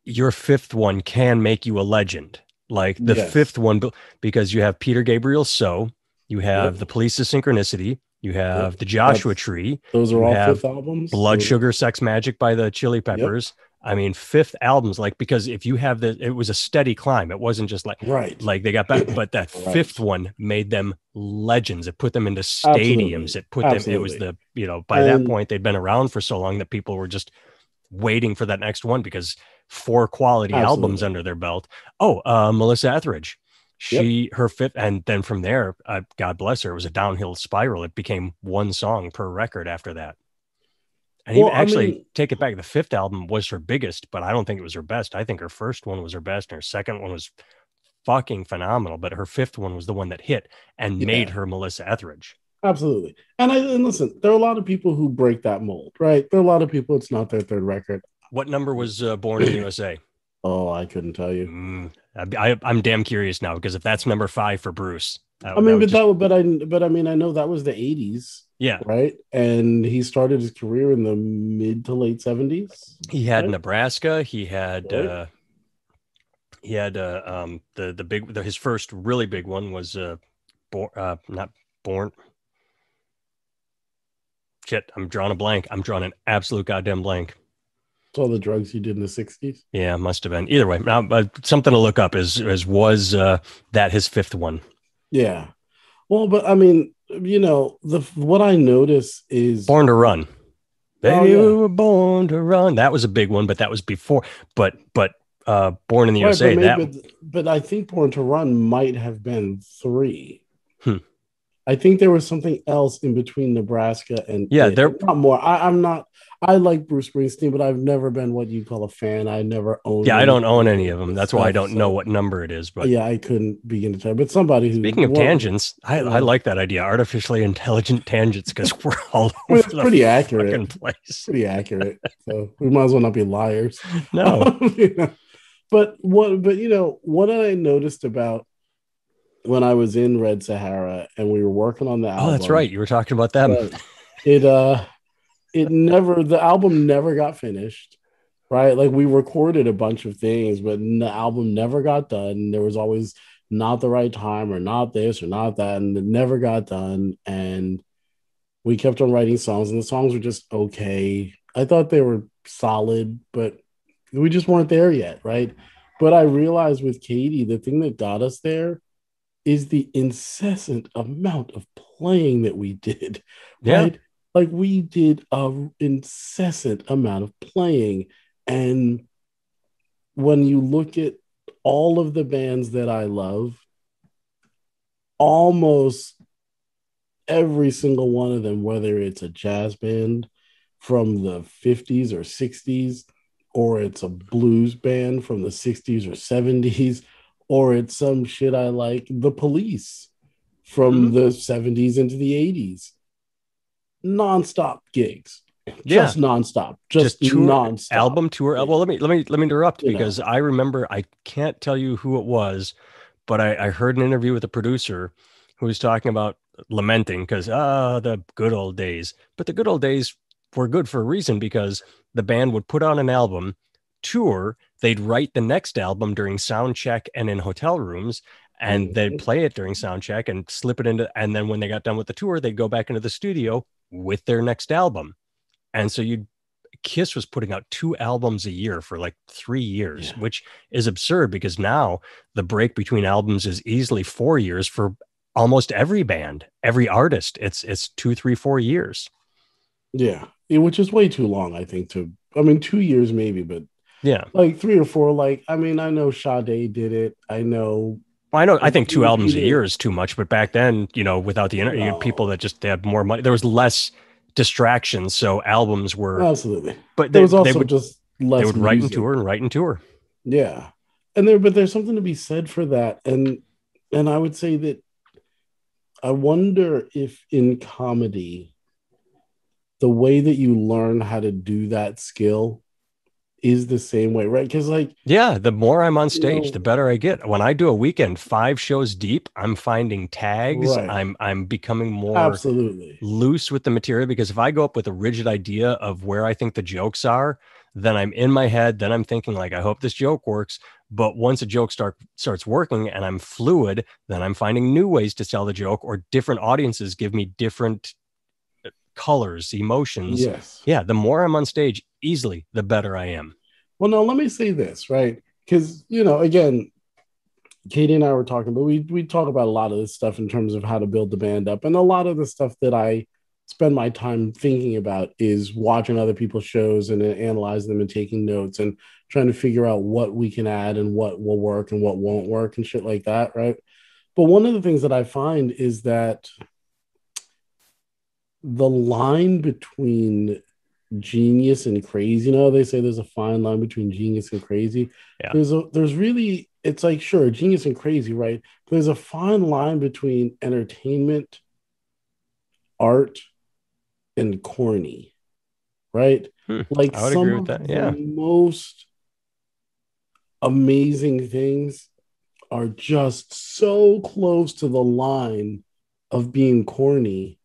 your fifth one can make you a legend. Like the Yes. fifth one, because you have Peter Gabriel's So, you have Yep. The Police of Synchronicity, you Yep. have The Joshua That's Tree, those are you all have fifth albums. Blood Those are, Sugar Sex Magic by the Chili yep. Peppers. I mean, fifth albums, like, because if you have it was a steady climb. It wasn't just Right. like they got back, but that fifth Right. one made them legends. It put them into stadiums. Absolutely. It was Absolutely. by that And point, they'd been around for so long that people were just waiting for that next one because 4 quality albums absolutely. under their belt. Oh, Melissa Etheridge. Yep. Her fifth, and then from there, God bless her, it was a downhill spiral. It became one song per record after that. And even Well, I actually, mean, take it back, the fifth album was her biggest, but I don't think it was her best. I think her first one was her best, and her second one was fucking phenomenal. But her fifth one was the one that hit and made yeah, her Melissa Etheridge. absolutely. And listen, there are a lot of people who break that mold, right? There are a lot of people, it's not their third record. What number was Born in the USA? Oh, I couldn't tell you. I'm damn curious now, because if that's number 5 for Bruce, I that mean, would just, but I mean, I know that was the 80s, yeah. right? And he started his career in the mid to late 70s, He had right? Nebraska. Right. He had the big his first really big one was not Born. Shit, I'm drawing a blank. I'm drawing an absolute goddamn blank. It's all the drugs he did in the 60s. Yeah, must have been. Either way, now something to look up is was that his fifth one. Yeah. Well, but I mean, the what I notice is, Born to Run. oh Baby, we yeah, were born to run. That was a big one, but that was before. But Born in the right, but USA, that maybe, but I think Born to Run might have been three. hmm. I think there was something else in between Nebraska and Yeah, it. there. Not more. I'm not. I like Bruce Springsteen, but I've never been what you call a fan. I never owned Yeah, I don't own anything any of of them. his That's why I stuff, don't know so what number it is. But yeah, I couldn't begin to tell. But somebody who, speaking of tangents, you I know, like that idea, artificially intelligent tangents, because we're all I mean, over it's the pretty accurate. fucking place. Pretty accurate. So we might as well not be liars. No. You know? But what? But what I noticed about when I was in Red Sahara and we were working on the Oh, that's right. album, You were talking about them. right? It the album never got finished, right? Like we recorded a bunch of things, but the album never got done. There was always not the right time or not this or not that, and it never got done. And we kept on writing songs, and the songs were just okay. I thought they were solid, but we just weren't there yet, right? But I realized with Katie, the thing that got us there is the incessant amount of playing that we did, Yeah. right? Like we did a incessant amount of playing. And when you look at all of the bands that I love, almost every single one of them, whether it's a jazz band from the 50s or 60s, or it's a blues band from the 60s or 70s, or it's some shit I like, The Police from Mhm. the 70s into the 80s, nonstop gigs, Yeah, just nonstop, just just tour nonstop. album tour. Well, let me interrupt You because know, I remember I can't tell you who it was, but I heard an interview with a producer who was talking about lamenting because the good old days. But the good old days were good for a reason because the band would put on an album, tour, they'd write the next album during sound check and in hotel rooms, and they'd mhm. play it during sound check and slip it into, and then when they got done with the tour, they'd go back into the studio with their next album. And so you Kiss was putting out 2 albums a year for like 3 years, Yeah, which is absurd because now the break between albums is easily 4 years for almost every band, every artist. It's 2, 3, 4 years. yeah. Which is way too long, I think. I mean, 2 years maybe, but Yeah. like 3 or 4. Like, I mean, I know Sade did it. I know. Well, I know. I I think think 2 albums a Peter. year is too much, but back then, without the internet, you had people No, that just they had more money. There was less distractions, so albums were. absolutely. But There they was they also would just they less would write and music. tour and write and tour. Yeah, but there's something to be said for that, and I would say that I wonder if in comedy, the way that you learn how to do that skill is the same way, right? Because like Yeah, the more I'm on you stage, know, the better I get. When I do a weekend 5 shows deep, I'm finding tags. right? I'm becoming more Absolutely. loose with the material because if I go up with a rigid idea of where I think the jokes are, then I'm in my head, then I'm thinking like I hope this joke works. But once a joke starts working and I'm fluid, then I'm finding new ways to tell the joke or different audiences give me different colors, emotions. Yes. Yeah, the more I'm on stage, easily the better I am. Well, no, let me say this, right? Because again, Katie and I were talking, but we talk about a lot of this stuff in terms of how to build the band up, and a lot of the stuff that I spend my time thinking about is watching other people's shows and analyzing them and taking notes and trying to figure out what we can add and what will work and what won't work and shit like that, right? But one of the things that I find is that the line between genius and crazy, they say there's a fine line between genius and crazy. Yeah. There's really, it's like, sure, genius and crazy, right? There's a fine line between entertainment, art, and corny, right? Like I would some agree with of that. the Yeah. most amazing things are just so close to the line of being corny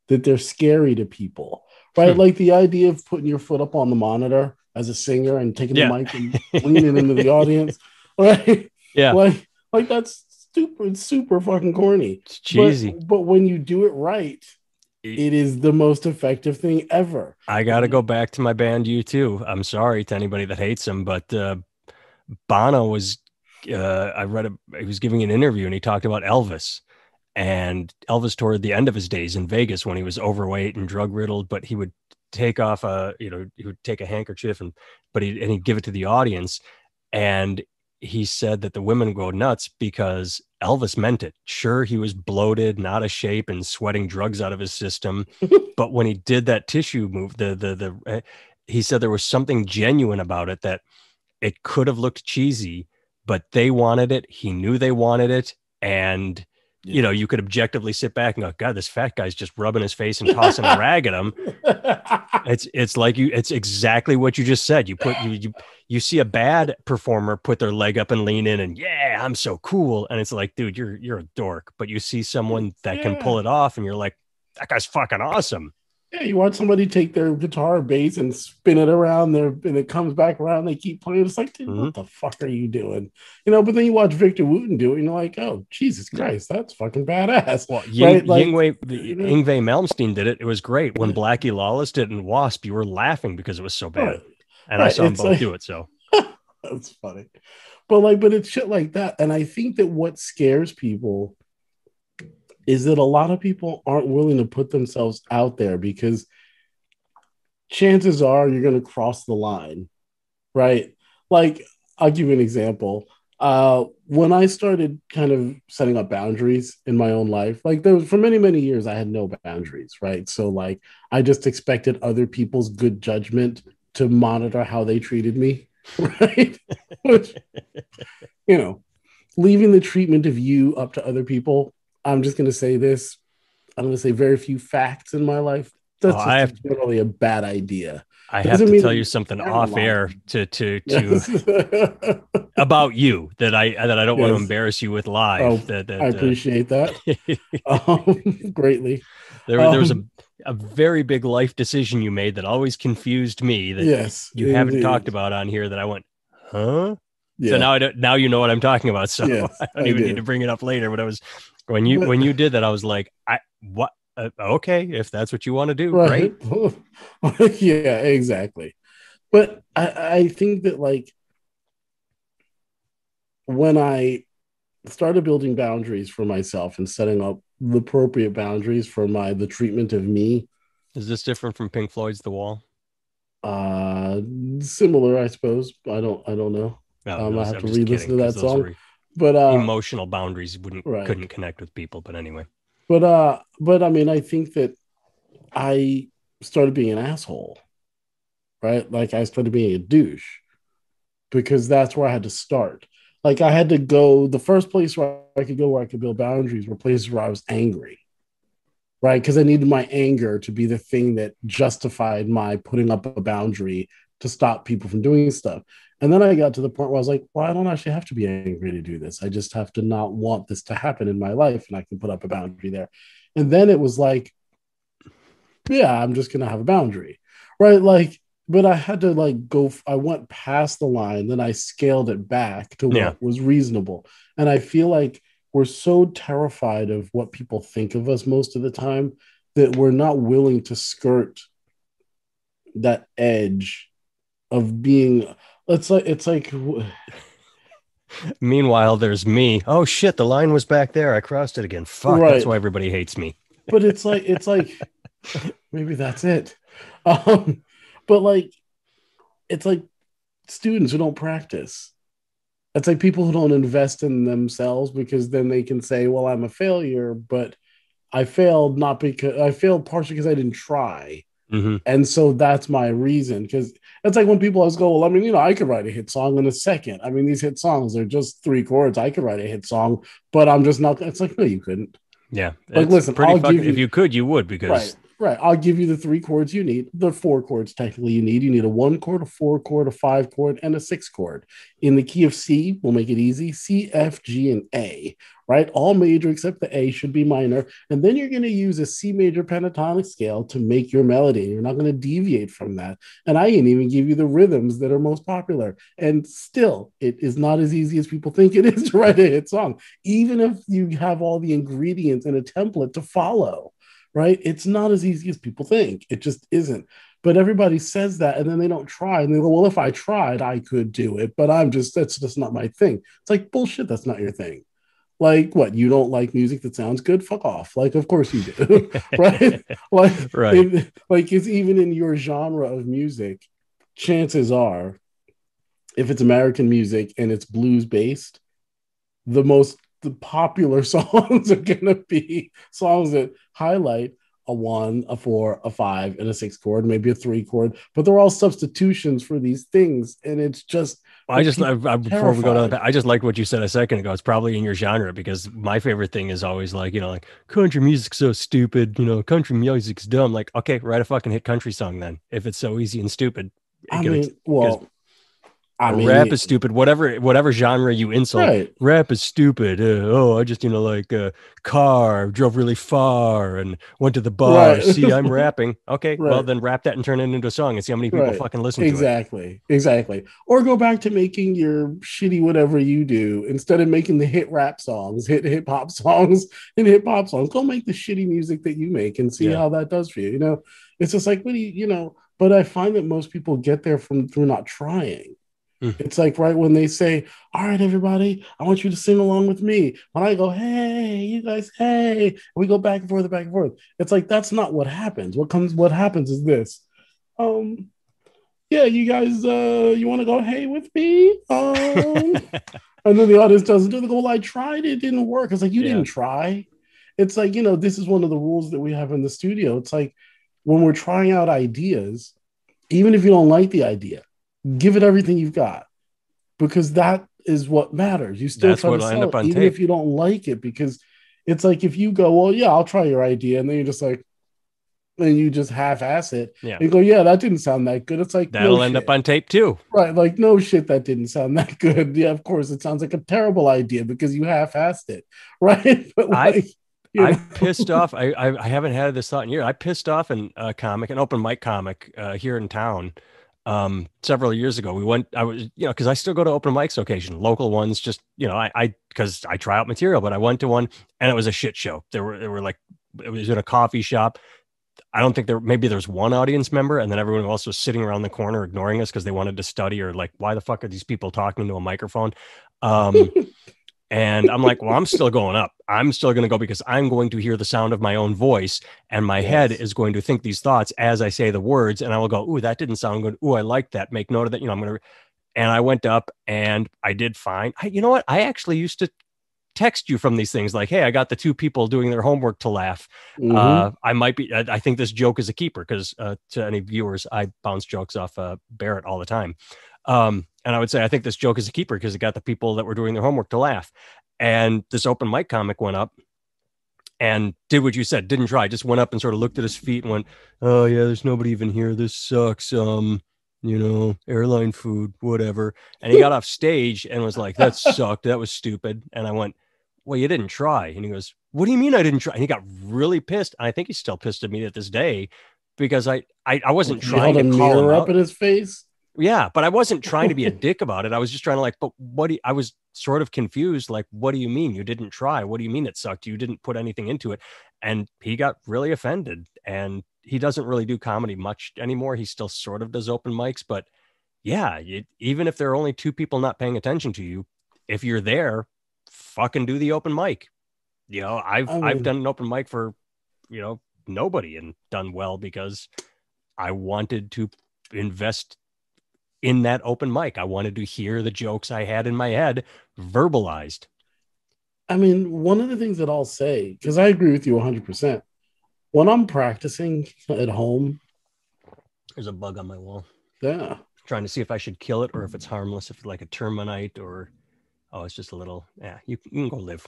that they're scary to people, right? Hmm. Like the idea of putting your foot up on the monitor as a singer and taking the Yeah. mic and leaning into the audience, right? Yeah. Like that's stupid, super fucking corny. It's But cheesy. when you do it right, it is the most effective thing ever. I got to go back to my band U2. I'm sorry to anybody that hates him, but Bono was, I read, he was giving an interview and he talked about Elvis. And Elvis toward the end of his days in Vegas when he was overweight and drug riddled, but he would take off he would take a handkerchief he'd give it to the audience. And he said that the women would go nuts because Elvis meant it. Sure, he was bloated, not a shape, and sweating drugs out of his system. But when he did that tissue move, he said there was something genuine about it that it could have looked cheesy, but they wanted it. He knew they wanted it. And, Yeah. you could objectively sit back and go, God, this fat guy's just rubbing his face and tossing a rag at him. It's exactly what you just said. You see a bad performer put their leg up and lean in and yeah, I'm so cool. And it's like, dude, you're a dork. But you see someone that can Yeah. pull it off and you're like, that guy's fucking awesome. Yeah, you watch somebody take their guitar or bass and spin it around there, and it comes back around. They keep playing. It's like, dude, Mm-hmm. what the fuck are you doing? But then you watch Victor Wooten do it, and you're like, oh, Jesus Yeah. Christ, that's fucking badass, Well, right? Like, Yngwie Malmsteen did it. It was great. When Blackie Lawless did it in Wasp, you were laughing because it was so bad. right, And I right. saw them It's both like do it. So that's funny, but it's shit like that. And I think that what scares people is that a lot of people aren't willing to put themselves out there because chances are you're going to cross the line, right? Like, I'll give you an example. When I started kind of setting up boundaries in my own life, like there was for many, many years, I had no boundaries, right? So, like, I just expected other people's good judgment to monitor how they treated me, right? Which, you know, leaving the treatment of you up to other people, I'm just going to say this. I'm going to say very few facts in my life Oh, that's just generally a bad idea. I have Doesn't to mean tell that you you something can't off lie. air to Yes. about you that I don't want to Yes. embarrass you with live. Oh, I appreciate that greatly. There was Um, a very big life decision you made that always confused me that yes, you haven't talked indeed. about on here that I went, huh? So Yeah. now I don't, now you know what I'm talking about. So Yes, I don't I even need to do. bring it up later. But I was But when you did that, I was like, I what? Okay, if that's what you want to do, right. great. Yeah, exactly. But I think that like when I started building boundaries for myself and setting up the appropriate boundaries for the treatment of me, Is this different from Pink Floyd's The Wall? uh similar, I suppose. I don't know. No, I have I'm to just re-listen kidding to because that those song. were But emotional boundaries wouldn't right. couldn't connect with people. But anyway, But I mean, I think that I started being an asshole, right? Like I started being a douche because that's where I had to start. Like I had to go, the first place where I could go where I could build boundaries were places where I was angry, right? Because I needed my anger to be the thing that justified my putting up a boundary to stop people from doing stuff. And then I got to the point where I was like, well, I don't actually have to be angry to do this. I just have to not want this to happen in my life, and I can put up a boundary there. And then it was like, yeah, I'm just gonna have a boundary, right? Like, but I had to like go. I went past the line, then I scaled it back to yeah. what was reasonable. And I feel like we're so terrified of what people think of us most of the time that we're not willing to skirt that edge of being. It's like Meanwhile, there's me. Oh shit, the line was back there. I crossed it again. Fuck, that's right, why everybody hates me. but it's like maybe that's it. Um, but like it's like students who don't practice. It's like people who don't invest in themselves because then they can say, well, I'm a failure, but I failed not because I failed partially because I didn't try. Mm-hmm. And so that's my reason. Because it's like when people always go, well, I mean, I could write a hit song in a second. I mean, these hit songs are just 3 chords. I could write a hit song, but I'm just not. It's like, no, you couldn't. Yeah, Like, it's listen, pretty I'll give fucking. If you you could, you would right, because right. I'll give you the 3 chords you need, the 4 chords technically you need. You need a 1 chord, a 4 chord, a 5 chord, and a 6 chord. In the key of C, we'll make it easy. C, F, G, and A, right? All major except the A should be minor. And then you're going to use a C major pentatonic scale to make your melody. You're not going to deviate from that. And I can even give you the rhythms that are most popular. And still, it is not as easy as people think it is to write a hit song, even if you have all the ingredients and a template to follow, right? It's not as easy as people think. It just isn't. But everybody says that and then they don't try. And they go, well, if I tried, I could do it. But that's just not my thing. It's like, bullshit, that's not your thing. Like, what? You don't like music that sounds good? Fuck off. Like, of course you do. Right? right. Like it's even in your genre of music, chances are, if it's American music and it's blues based, the popular songs are going to be songs that highlight a 1, a 4, a 5, and a 6 chord, maybe a 3 chord, but they're all substitutions for these things. And it's just, I but just people are before we go down terrified. I just like what you said a second ago. It's probably in your genre because my favorite thing is always like like country music's so stupid. Country music's dumb. Like, okay, write a fucking hit country song then. If it's so easy and stupid, I because mean, well, I rap mean, is stupid. Whatever genre you insult, right, rap is stupid. I just like car drove really far and went to the bar. right, See, I'm rapping. Okay, well right. then rap that and turn it into a song and see how many people Right. fucking listen to it. Exactly. Or go back to making your shitty whatever you do instead of making the hit rap songs, hip hop songs, and hip hop songs. Go make the shitty music that you make and see Yeah. how that does for you. It's just like, what do but I find that most people get there through not trying. Mm. It's like right when they say, all right, everybody, I want you to sing along with me. When I go, hey, you guys, hey, we go back and forth, back and forth. It's like that's not what happens. What happens is this. Um, yeah, you guys, you want to go hey with me? And then the audience doesn't do. They go, well, I tried, it didn't work. It's like you yeah. didn't try. It's like this is one of the rules that we have in the studio. It's like when we're trying out ideas, even if you don't like the idea, give it everything you've got because that is what matters. You still That's try to what'll end sell up it, on even tape. if you don't like it, because it's like if you go, well, yeah, I'll try your idea, and then you're just like, and you just half-ass it Yeah. and go, yeah, that didn't sound that good. It's like, no That'll end up shit. on tape too. Right. Like, no shit, that didn't sound that good. Yeah, of course, it sounds like a terrible idea because you half-assed it. Right. But I like, you I know, pissed off. I haven't had this thought in years. I pissed off a comic, an open mic comic here in town several years ago. We went, I was, because I still go to open mics occasion, local ones, just, because I try out material, but I went to one and it was a shit show. There were like, it was in a coffee shop. I don't think maybe there's one audience member and then everyone else was sitting around the corner ignoring us because they wanted to study or like, why the fuck are these people talking into a microphone? Um, and I'm like, well, I'm still going up. I'm still going to go because I'm going to hear the sound of my own voice and my head yes. is going to think these thoughts as I say the words. And I will go, ooh, that didn't sound good. Ooh, I like that. Make note of that. I'm going to, and I went up and I did fine. You know what? I actually used to text you from these things like, hey, I got the two people doing their homework to laugh. Mm-hmm. I think this joke is a keeper because to any viewers, I bounce jokes off Barrett all the time. And I would say, I think this joke is a keeper because it got the people that were doing their homework to laugh. And this open mic comic went up and did what you said, didn't try, just went up and sort of looked at his feet and went, oh yeah, there's nobody even here. This sucks. Airline food, whatever. And he got off stage and was like, that sucked. That was stupid. And I went, well, you didn't try. And he goes, what do you mean I didn't try? And he got really pissed. And I think he's still pissed at me at this day because I wasn't You held trying a to call him mirror up out. in his face. Yeah, but I wasn't trying to be a dick about it. I was just trying to like, but I was sort of confused. Like, what do you mean you didn't try? What do you mean it sucked? You didn't put anything into it. And he got really offended. And he doesn't really do comedy much anymore. He still sort of does open mics, but yeah, even if there are only two people not paying attention to you, if you're there, fucking do the open mic. I I've mean, done an open mic for, nobody and done well because I wanted to invest in that open mic. I wanted to hear the jokes I had in my head verbalized. one of the things that I'll say, because I agree with you 100%, when I'm practicing at home, There's a bug on my wall. yeah, Trying to see if I should kill it or if it's harmless, if it's like a termite or it's just a little. Yeah, you can go live,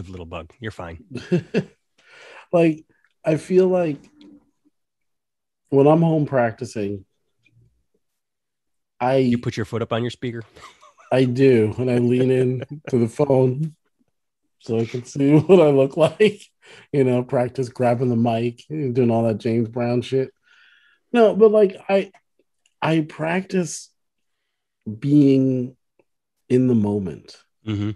little bug. You're fine. like I feel like when I'm home practicing, You I put your foot up on your speaker. I do, and I lean in to the phone so I can see what I look like. Practice grabbing the mic, doing all that James Brown shit. No, but like I practice being in the moment. Mm-hmm.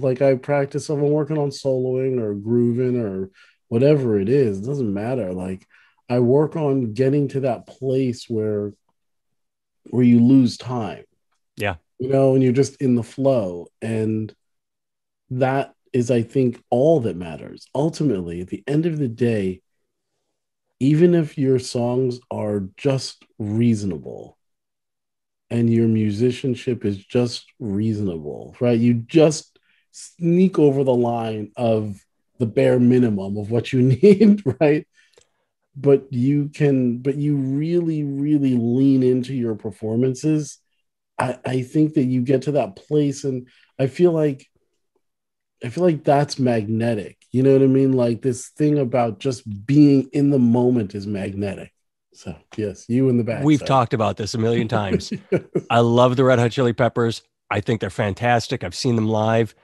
Like I practice if I'm working on soloing or grooving or whatever it is, it doesn't matter. Like I work on getting to that place where you lose time, Yeah. and you're just in the flow. And that is, I think, all that matters. Ultimately, at the end of the day, even if your songs are just reasonable and your musicianship is just reasonable, right? You just sneak over the line of the bare minimum of what you need, right? But you really, really lean into your performances. I think that you get to that place, and I feel like that's magnetic. You know what I mean? Like this thing about just being in the moment is magnetic. So yes, you in the We've backside. talked about this a million times. I love the Red Hot Chili Peppers. I think they're fantastic. I've seen them live.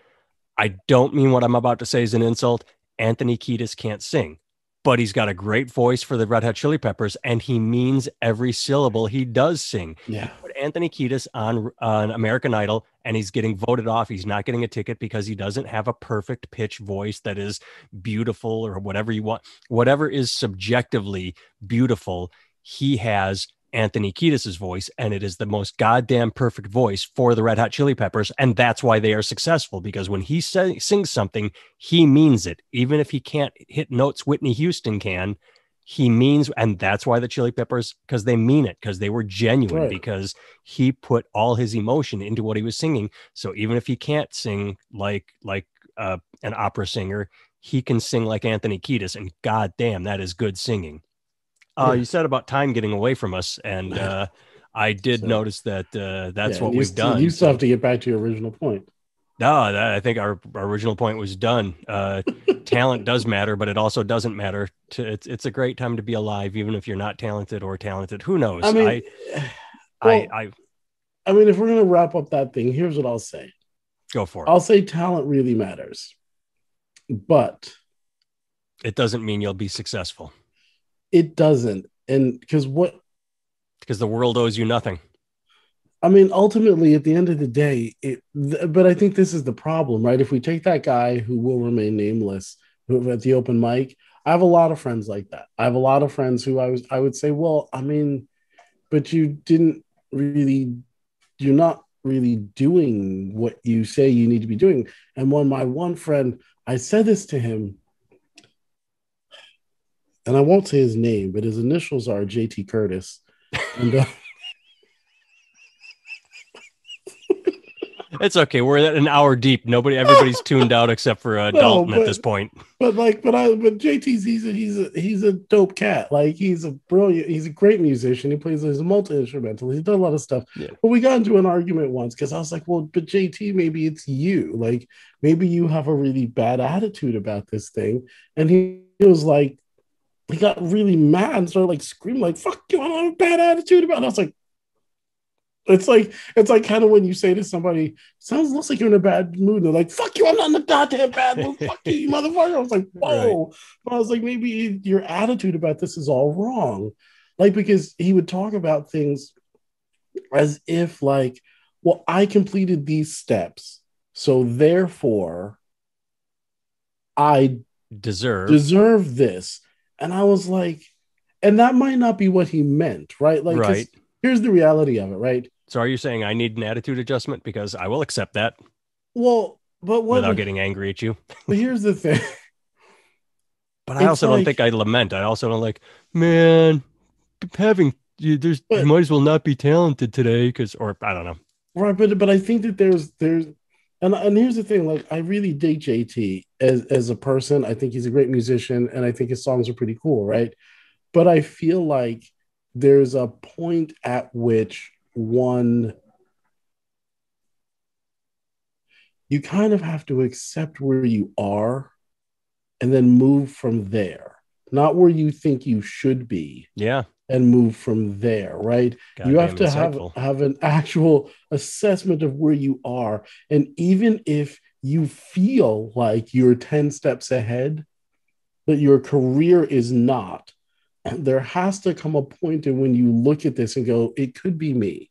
I don't mean what I'm about to say is an insult. Anthony Kiedis can't sing, but he's got a great voice for the Red Hot Chili Peppers, and he means every syllable he does sing. You Yeah. put Anthony Kiedis on American Idol, and he's getting voted off. He's not getting a ticket because he doesn't have a perfect pitch voice that is beautiful or whatever you want. Whatever is subjectively beautiful, he has Anthony Kiedis' voice, and it is the most goddamn perfect voice for the Red Hot Chili Peppers, and that's why they are successful, because when he sings something, he means it. Even if he can't hit notes Whitney Houston can, he means, and that's why the Chili Peppers, because they mean it, because they were genuine, Right. because he put all his emotion into what he was singing. So even if he can't sing like an opera singer, he can sing like Anthony Kiedis, and goddamn, that is good singing. Yeah. You said about time getting away from us, and I did So notice that that's yeah, and what you we've still done. you still have So to get back to your original point. No, I think our original point was done. Talent does matter, but it also doesn't matter. It's a great time to be alive, even if you're not talented or talented. Who I knows? mean, I, well, I I mean, if we're gonna wrap up that thing, here's what I'll say. go for it. I'll say talent really matters, but It doesn't mean you'll be successful it doesn't. And because what because the world owes you nothing. I mean, ultimately, at the end of the day, but I think this is the problem, right? If we take that guy who will remain nameless, who at the open mic, I have a lot of friends like that. I have a lot of friends who I would say, well, I mean, but you didn't really, you're not really doing what you say you need to be doing. And when my one friend, I said this to him, and I won't say his name, but his initials are JT Curtis. And It's okay. We're at an hour deep. Everybody's tuned out except for no, Dalton at this point. but JT's he's a dope cat. Like he's a great musician. He plays as a multi instrumental. He's done a lot of stuff. Yeah. But we got into an argument once because I was like, well, but JT, maybe it's you. Like maybe you have a really bad attitude about this thing. And he was like, he got really mad and started like screaming, like, fuck you, I don't have a bad attitude about it. I was like, it's like kind of when you say to somebody, sounds looks like you're in a bad mood. And they're like, fuck you, I'm not in a goddamn bad mood. Fuck you, you motherfucker. I was like, Right. whoa. But I was like, maybe your attitude about this is all wrong. Like, because he would talk about things as if, like, well, I completed these steps. So therefore, I Deserve. deserve this. And I was like, and that might not be what he meant, right? Like, because Right. here's the reality of it, right? So are you saying I need an attitude adjustment? Because I will accept that Well, but without getting angry at you. but here's the thing. But I It's also don't like, think I lament. I also don't like, man, having you but might as well not be talented today because, or I don't know. right, but I think that there's and here's the thing, like I really dig JT as a person. I think he's a great musician and I think his songs are pretty cool, right? But I feel like there's a point at which one you kind of have to accept where you are and then move from there, not where you think you should be, Yeah, and move from there, right? You have goddamn to insightful. have an actual assessment of where you are. And even if you feel like you're 10 steps ahead, that your career is not, there has to come a point in when you look at this and go, it could be me.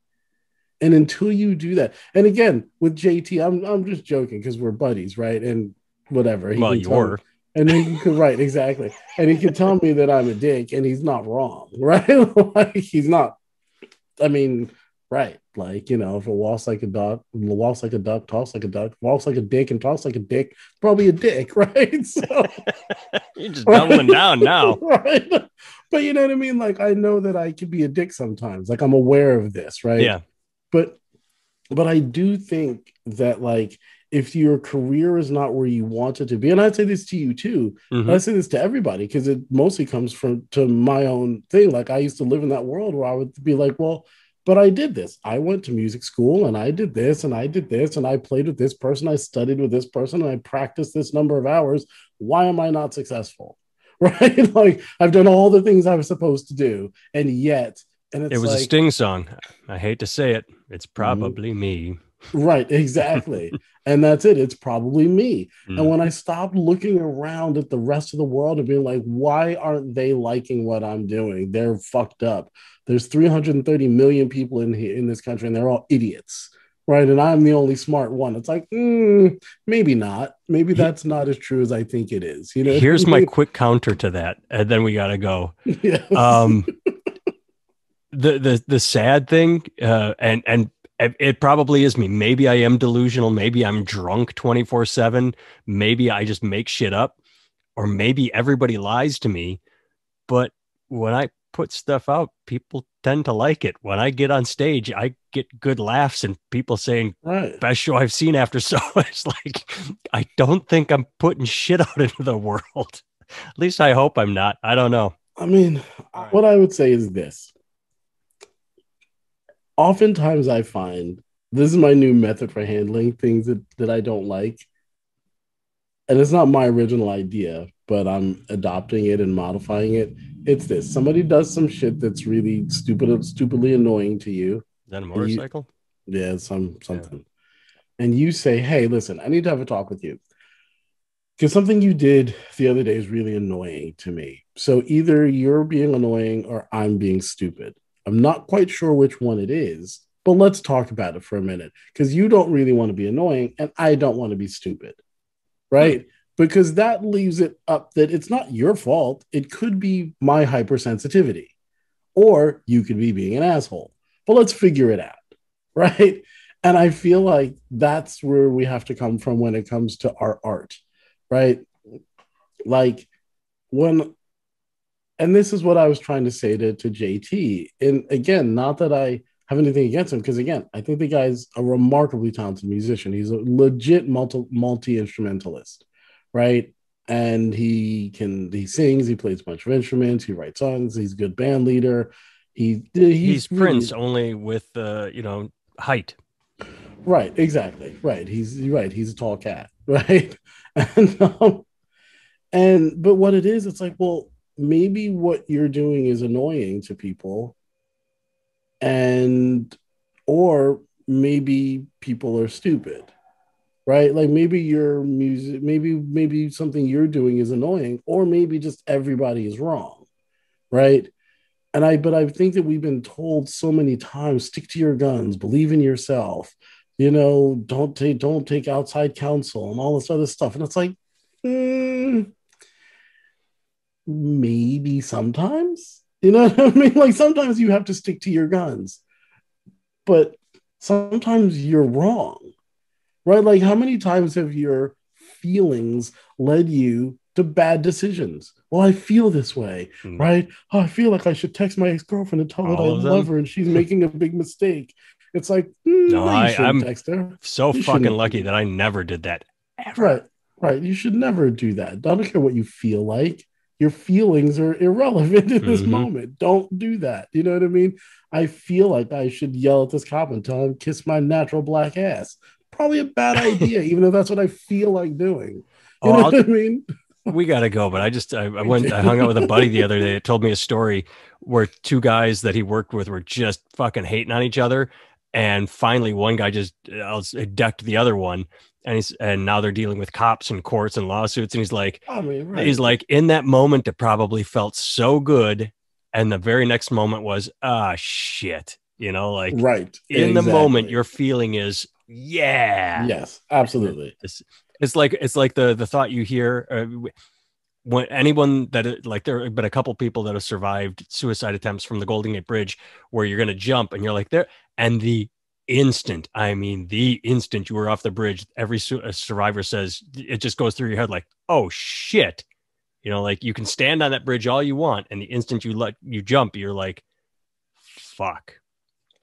And until you do that, and again with JT, I'm just joking because we're buddies, right? And whatever he Well, can you tell me, were. and he could right exactly, and he can tell me that I'm a dick, and he's not wrong, right? Like he's not. I mean, right? Like if it walks like a duck, walks like a duck, talks like a duck, walks like a dick, and talks like a dick, probably a dick, right? So, You're just doubling right, down now. right. But you know what I mean? Like I know that I could be a dick sometimes. Like I'm aware of this, right? Yeah. But I do think that like if your career is not where you want it to be, and I'd say this to you too, but Hmm. I say this to everybody because it mostly comes from to my own thing. Like I used to live in that world where I would be like, well, but I did this. I went to music school and I did this and I did this and I played with this person. I studied with this person and I practiced this number of hours. Why am I not successful? Right? Like I've done all the things I was supposed to do, and yet, and It it's was a like, Sting song. I hate to say it. It's mm-hmm. probably me. Right, exactly. And that's it. It's probably me. And Mm. when I stopped looking around at the rest of the world and being like, why aren't they liking what I'm doing? They're fucked up. There's 330 million people in here in this country, and they're all idiots. Right. And I'm the only smart one. It's like, maybe not. Maybe He, that's not as true as I think it is. You know what I Here's my mean? quick counter to that, and then we gotta go. Yes. Um, the sad thing, and it probably is me. Maybe I am delusional. Maybe I'm drunk 24/7. Maybe I just make shit up, or maybe everybody lies to me. But when I put stuff out, people tend to like it. When I get on stage, I get good laughs and people saying, Right. best show I've seen after. So it's like, I don't think I'm putting shit out into the world. At least I hope I'm not. I don't know. I mean, All right. what I would say is this. Oftentimes I find this is my new method for handling things that I don't like. And it's not my original idea, but I'm adopting it and modifying it. It's this: somebody does some shit that's really stupidly annoying to you, Is that a and you, motorcycle? yeah, Yeah. something, and you say, "Hey, listen, I need to have a talk with you because something you did the other day is really annoying to me. So either you're being annoying or I'm being stupid. I'm not quite sure which one it is, but let's talk about it for a minute because you don't really want to be annoying, and I don't want to be stupid." Hmm. Right? Because that leaves it up that it's not your fault. It could be my hypersensitivity, or you could be being an asshole. But let's figure it out. Right? And I feel like that's where we have to come from when it comes to our art. Right? Like when, and this is what I was trying to say to JT. And again, not that I have anything against him, because again, I think the guy's a remarkably talented musician. He's a legit multi instrumentalist, right? And he sings, he plays a bunch of instruments, he writes songs, he's a good band leader. He's He's Prince really only with height. right, exactly right. He's a tall cat, right? And but what it is, it's like, well, maybe what you're doing is annoying to people, and or maybe people are stupid, right? Like maybe your music, maybe something you're doing is annoying, or maybe just everybody is wrong, right? But I think that we've been told so many times, stick to your guns, believe in yourself, don't take outside counsel and all this other stuff. And it's like, mm, maybe sometimes, you know what I mean? Like sometimes you have to stick to your guns, but sometimes you're wrong, right? Like, how many times have your feelings led you to bad decisions? Well, I feel this way, Mm. right? Oh, I feel like I should text my ex girlfriend and tell her that I All of love them. her and she's making a big mistake. It's like, No, no, you shouldn't I'm text her. so You fucking shouldn't lucky do that I never did that ever. right, right. You should never do that. I don't care what you feel like. Your feelings are irrelevant in this Hmm. moment. Don't do that. You know what I mean? I feel like I should yell at this cop and tell him kiss my natural black ass. Probably a bad idea, even if that's what I feel like doing. You Oh, know what I mean? we gotta go. But We I hung out with a buddy the do. other day that told me a story where two guys that he worked with were just fucking hating on each other. And finally one guy just decked the other one. And now they're dealing with cops and courts and lawsuits. And I mean, he's right, like, in that moment, it probably felt so good. And the very next moment was, shit. Like right, in the moment, exactly. your feeling is, yeah. Yes, And absolutely. it's like the thought you hear when anyone that like there have been a couple people that have survived suicide attempts from the Golden Gate Bridge where you're going to jump and you're like there, and the instant you were off the bridge, every survivor says it just goes through your head like, oh shit. Like you can stand on that bridge all you want, and the instant you jump, you're like, fuck.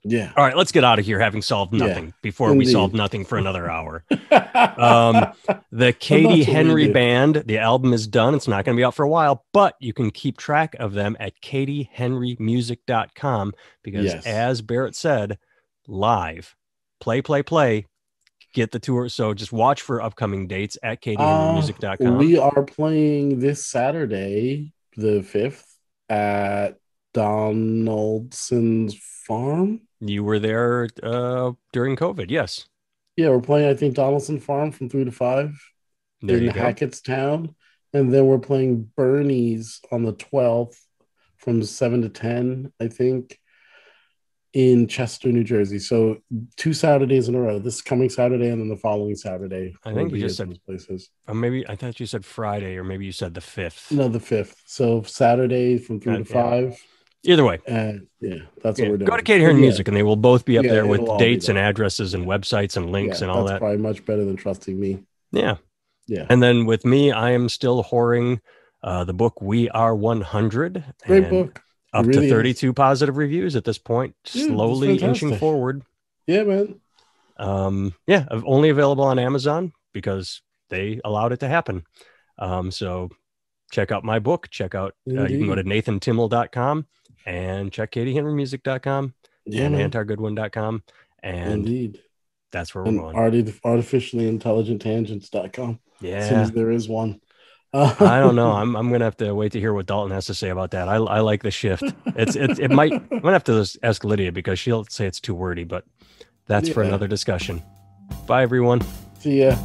Yeah, All right, let's get out of here having solved yeah, nothing before we solve indeed. nothing for another hour. Um, Well, the Katie that's what we Henry do. Band, the album is done. It's not going to be out for a while, but you can keep track of them at katiehenrymusic.com because, Yes. as Barrett said, live, play, get the tour. So just watch for upcoming dates at katiehenrymusic.com. We are playing this Saturday, the 5th, at Donaldson's Farm. You were there during COVID. Yes. Yeah, we're playing, I think, Donaldson Farm from 3 to 5 There in you go. Hackettstown. And then we're playing Bernie's on the 12th from 7 to 10, I think, in Chester, New Jersey. So 2 Saturdays in a row. This coming Saturday and then the following Saturday I we'll think you be just at said, those places. or maybe I thought you said Friday, or maybe you said the 5th. No, the 5th. So Saturday from 3 to Yeah. 5. Either way, And yeah, that's what yeah, we're go to doing. Katie But Heron yeah, Music, and they will both be up yeah, there it'll with all be dates and there. addresses and websites and links Yeah, and all that's that. probably much better than trusting me. Yeah. Yeah. And then with me, I am still whoring the book We Are 100 Great and book. It up to really is. 32 positive reviews at this point, Dude, that's slowly inching fantastic. forward. Yeah, man. Yeah, only available on Amazon because they allowed it to happen. So check out my book. You can go to Indeed. nathantimmel.com and check katiehenrymusic.com Yeah, and man. antargoodwin.com. And Indeed. That's where we're And going. artificiallyintelligenttangents.com as soon Yeah. as there is one. I don't know. I'm gonna have to wait to hear what Dalton has to say about that. I like the shift. It might. I'm gonna have to ask Lydia because she'll say it's too wordy, but that's for Yeah. another discussion. Bye, everyone. See ya.